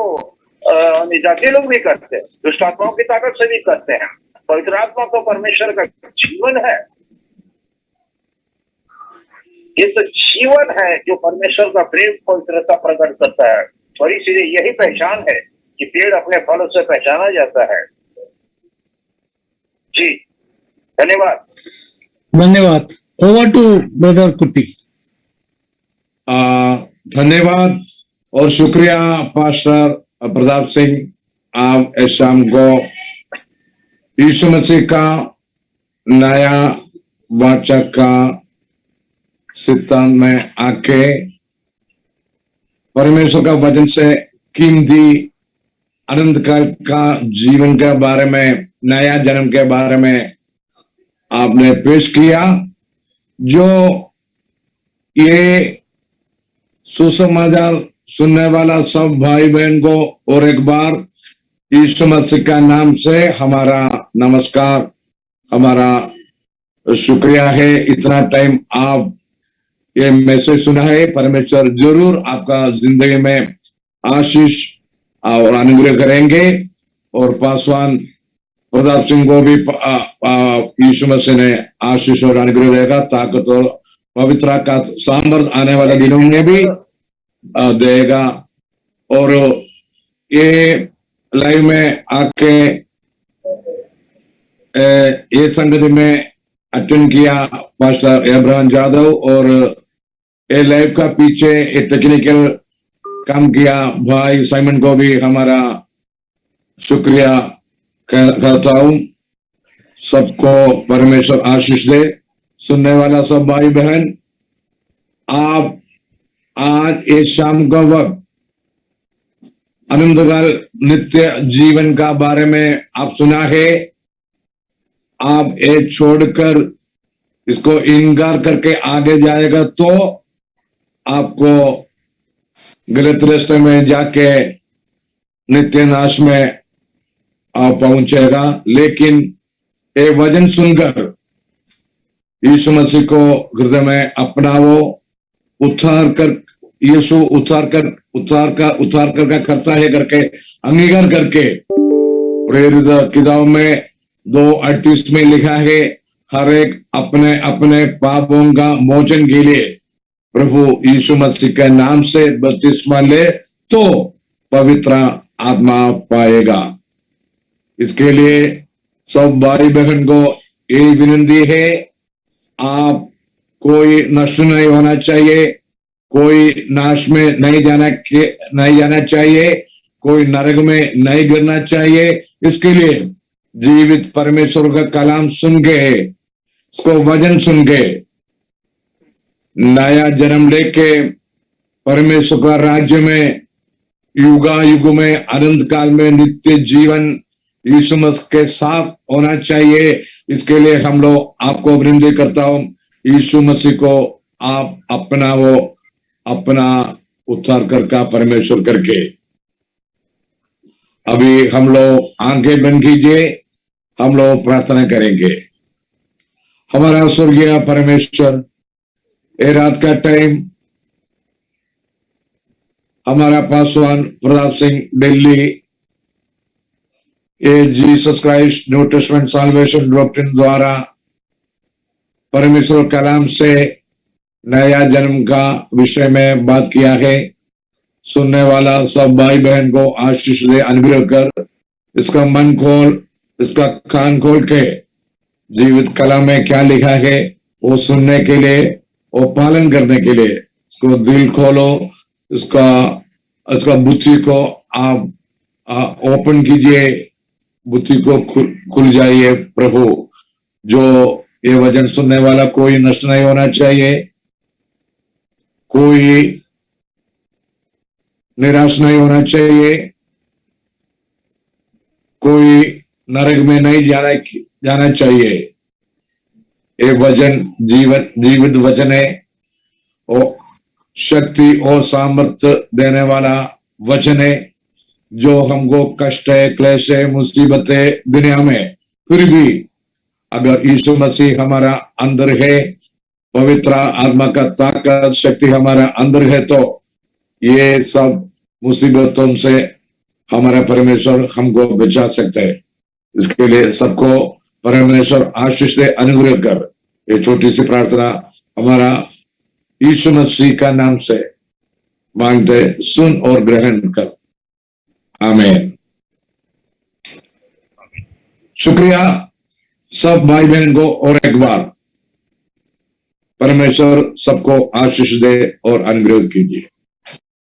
निजाती लोग भी करते हैं, दुष्ट आत्माओं की ताकत से भी करते हैं। पवित्र आत्मा तो परमेश्वर का जीवन है, ये तो जीवन है जो परमेश्वर का प्रेम पवित्रता प्रकट करता है। और इसीलिए यही पहचान है कि पेड़ अपने फलों से पहचाना जाता है। जी धन्यवाद। धन्यवाद। ओवर टू ब्रदर कुट्टी। धन्यवाद और शुक्रिया पास्टर प्रताप सिंह, आप इस शाम को यीशु मसीह का नया वाचक का सिद्धांत में आके परमेश्वर का वचन से कीमती अनंत काल का जीवन के बारे में, नया जन्म के बारे में आपने पेश किया, जो ये सुसमाचार सुनने वाला सब भाई बहन को और एक बार यीशु मसीह का नाम से हमारा नमस्कार, हमारा शुक्रिया है। इतना टाइम आप ये मैसेज सुना है, परमेश्वर जरूर आपका जिंदगी में आशीष और अनुग्रह करेंगे। और पासवान प्रताप सिंह को भी यीशु मसीह ने आशीष और अनुग्रह देगा, ताकत और पवित्र का सामर्थ आने वाले दिनों में भी देगा। और ये लाइव में आके ये संगति में अटेंड किया पास्टर अब्राहम यादव, और ये लाइव का पीछे ये टेक्निकल काम किया भाई साइमन को भी हमारा शुक्रिया करता हूं। सबको परमेश्वर आशीष दे। सुनने वाला सब भाई बहन, आप आज इस शाम का वक्त अनंतकाल नित्य जीवन का बारे में आप सुना है। आप ये छोड़कर इसको इनकार करके आगे जाएगा तो आपको गलत रास्ते में जाके नित्य नाश में पहुंचेगा। लेकिन ये वचन सुनकर यीशु मसीह को हृदय में अपनाओ, उद्धार कर, यीशु उद्धार कर करता है करके अंगीकार करके, प्रेरित किताब में 2:38 में लिखा है, हर एक अपने अपने पापों का मोचन के लिए प्रभु यीशु मसीह के नाम से बपतिस्मा ले तो पवित्र आत्मा पाएगा। इसके लिए सब भाई बहन को यही विनती है, आप कोई नष्ट नहीं होना चाहिए, कोई नाश में नहीं जाना चाहिए, कोई नरक में नहीं गिरना चाहिए। इसके लिए जीवित परमेश्वर का कलाम सुन के, उसको वचन सुन के नया जन्म लेके परमेश्वर का राज्य में युगा युग में अनंत काल में नित्य जीवन यीशु मसीह के साथ होना चाहिए। इसके लिए हम लोग आपको विनती करता हूं, यीशु मसीह को आप अपनाओ, अपना उद्धार का परमेश्वर करके। अभी हम लोग आंखें बंद कीजिए, हम लोग प्रार्थना करेंगे। हमारा स्वर्गीय परमेश्वर, ये रात का टाइम हमारा पासवान प्रताप सिंह दिल्ली ये Jesus Christ New Testament salvation doctrine द्वारा परमेश्वर कलाम से नया जन्म का विषय में बात किया है। सुनने वाला सब भाई बहन को आशीष दे, अनुग्रह कर, इसका मन खोल, इसका कान खोल के जीवित कलाम में क्या लिखा है वो सुनने के लिए, वो पालन करने के लिए इसको दिल खोलो, इसका बुद्धि को आप ओपन कीजिए, बुद्धि को खुल जाइए प्रभु। जो ये वचन सुनने वाला कोई नष्ट नहीं होना चाहिए, कोई निराश नहीं होना चाहिए, कोई नरक में नहीं जाना चाहिए। ये वचन जीवित वचन है और शक्ति और सामर्थ्य देने वाला वचन है, जो हमको कष्ट है, क्लेश है, मुसीबतें दुनिया में, फिर भी अगर यीशु मसीह हमारा अंदर है, पवित्र आत्मा का ताकत शक्ति हमारा अंदर है, तो ये सब मुसीबतों से हमारा परमेश्वर हमको बचा सकते हैं। इसके लिए सबको परमेश्वर आशीष दे, अनुग्रह कर। ये छोटी सी प्रार्थना हमारा यीशु मसीह का नाम से मांगते, सुन और ग्रहण कर। आमीन। शुक्रिया सब भाई बहन को, और एक बार परमेश्वर सबको आशीष दे और अनुग्रह कीजिए।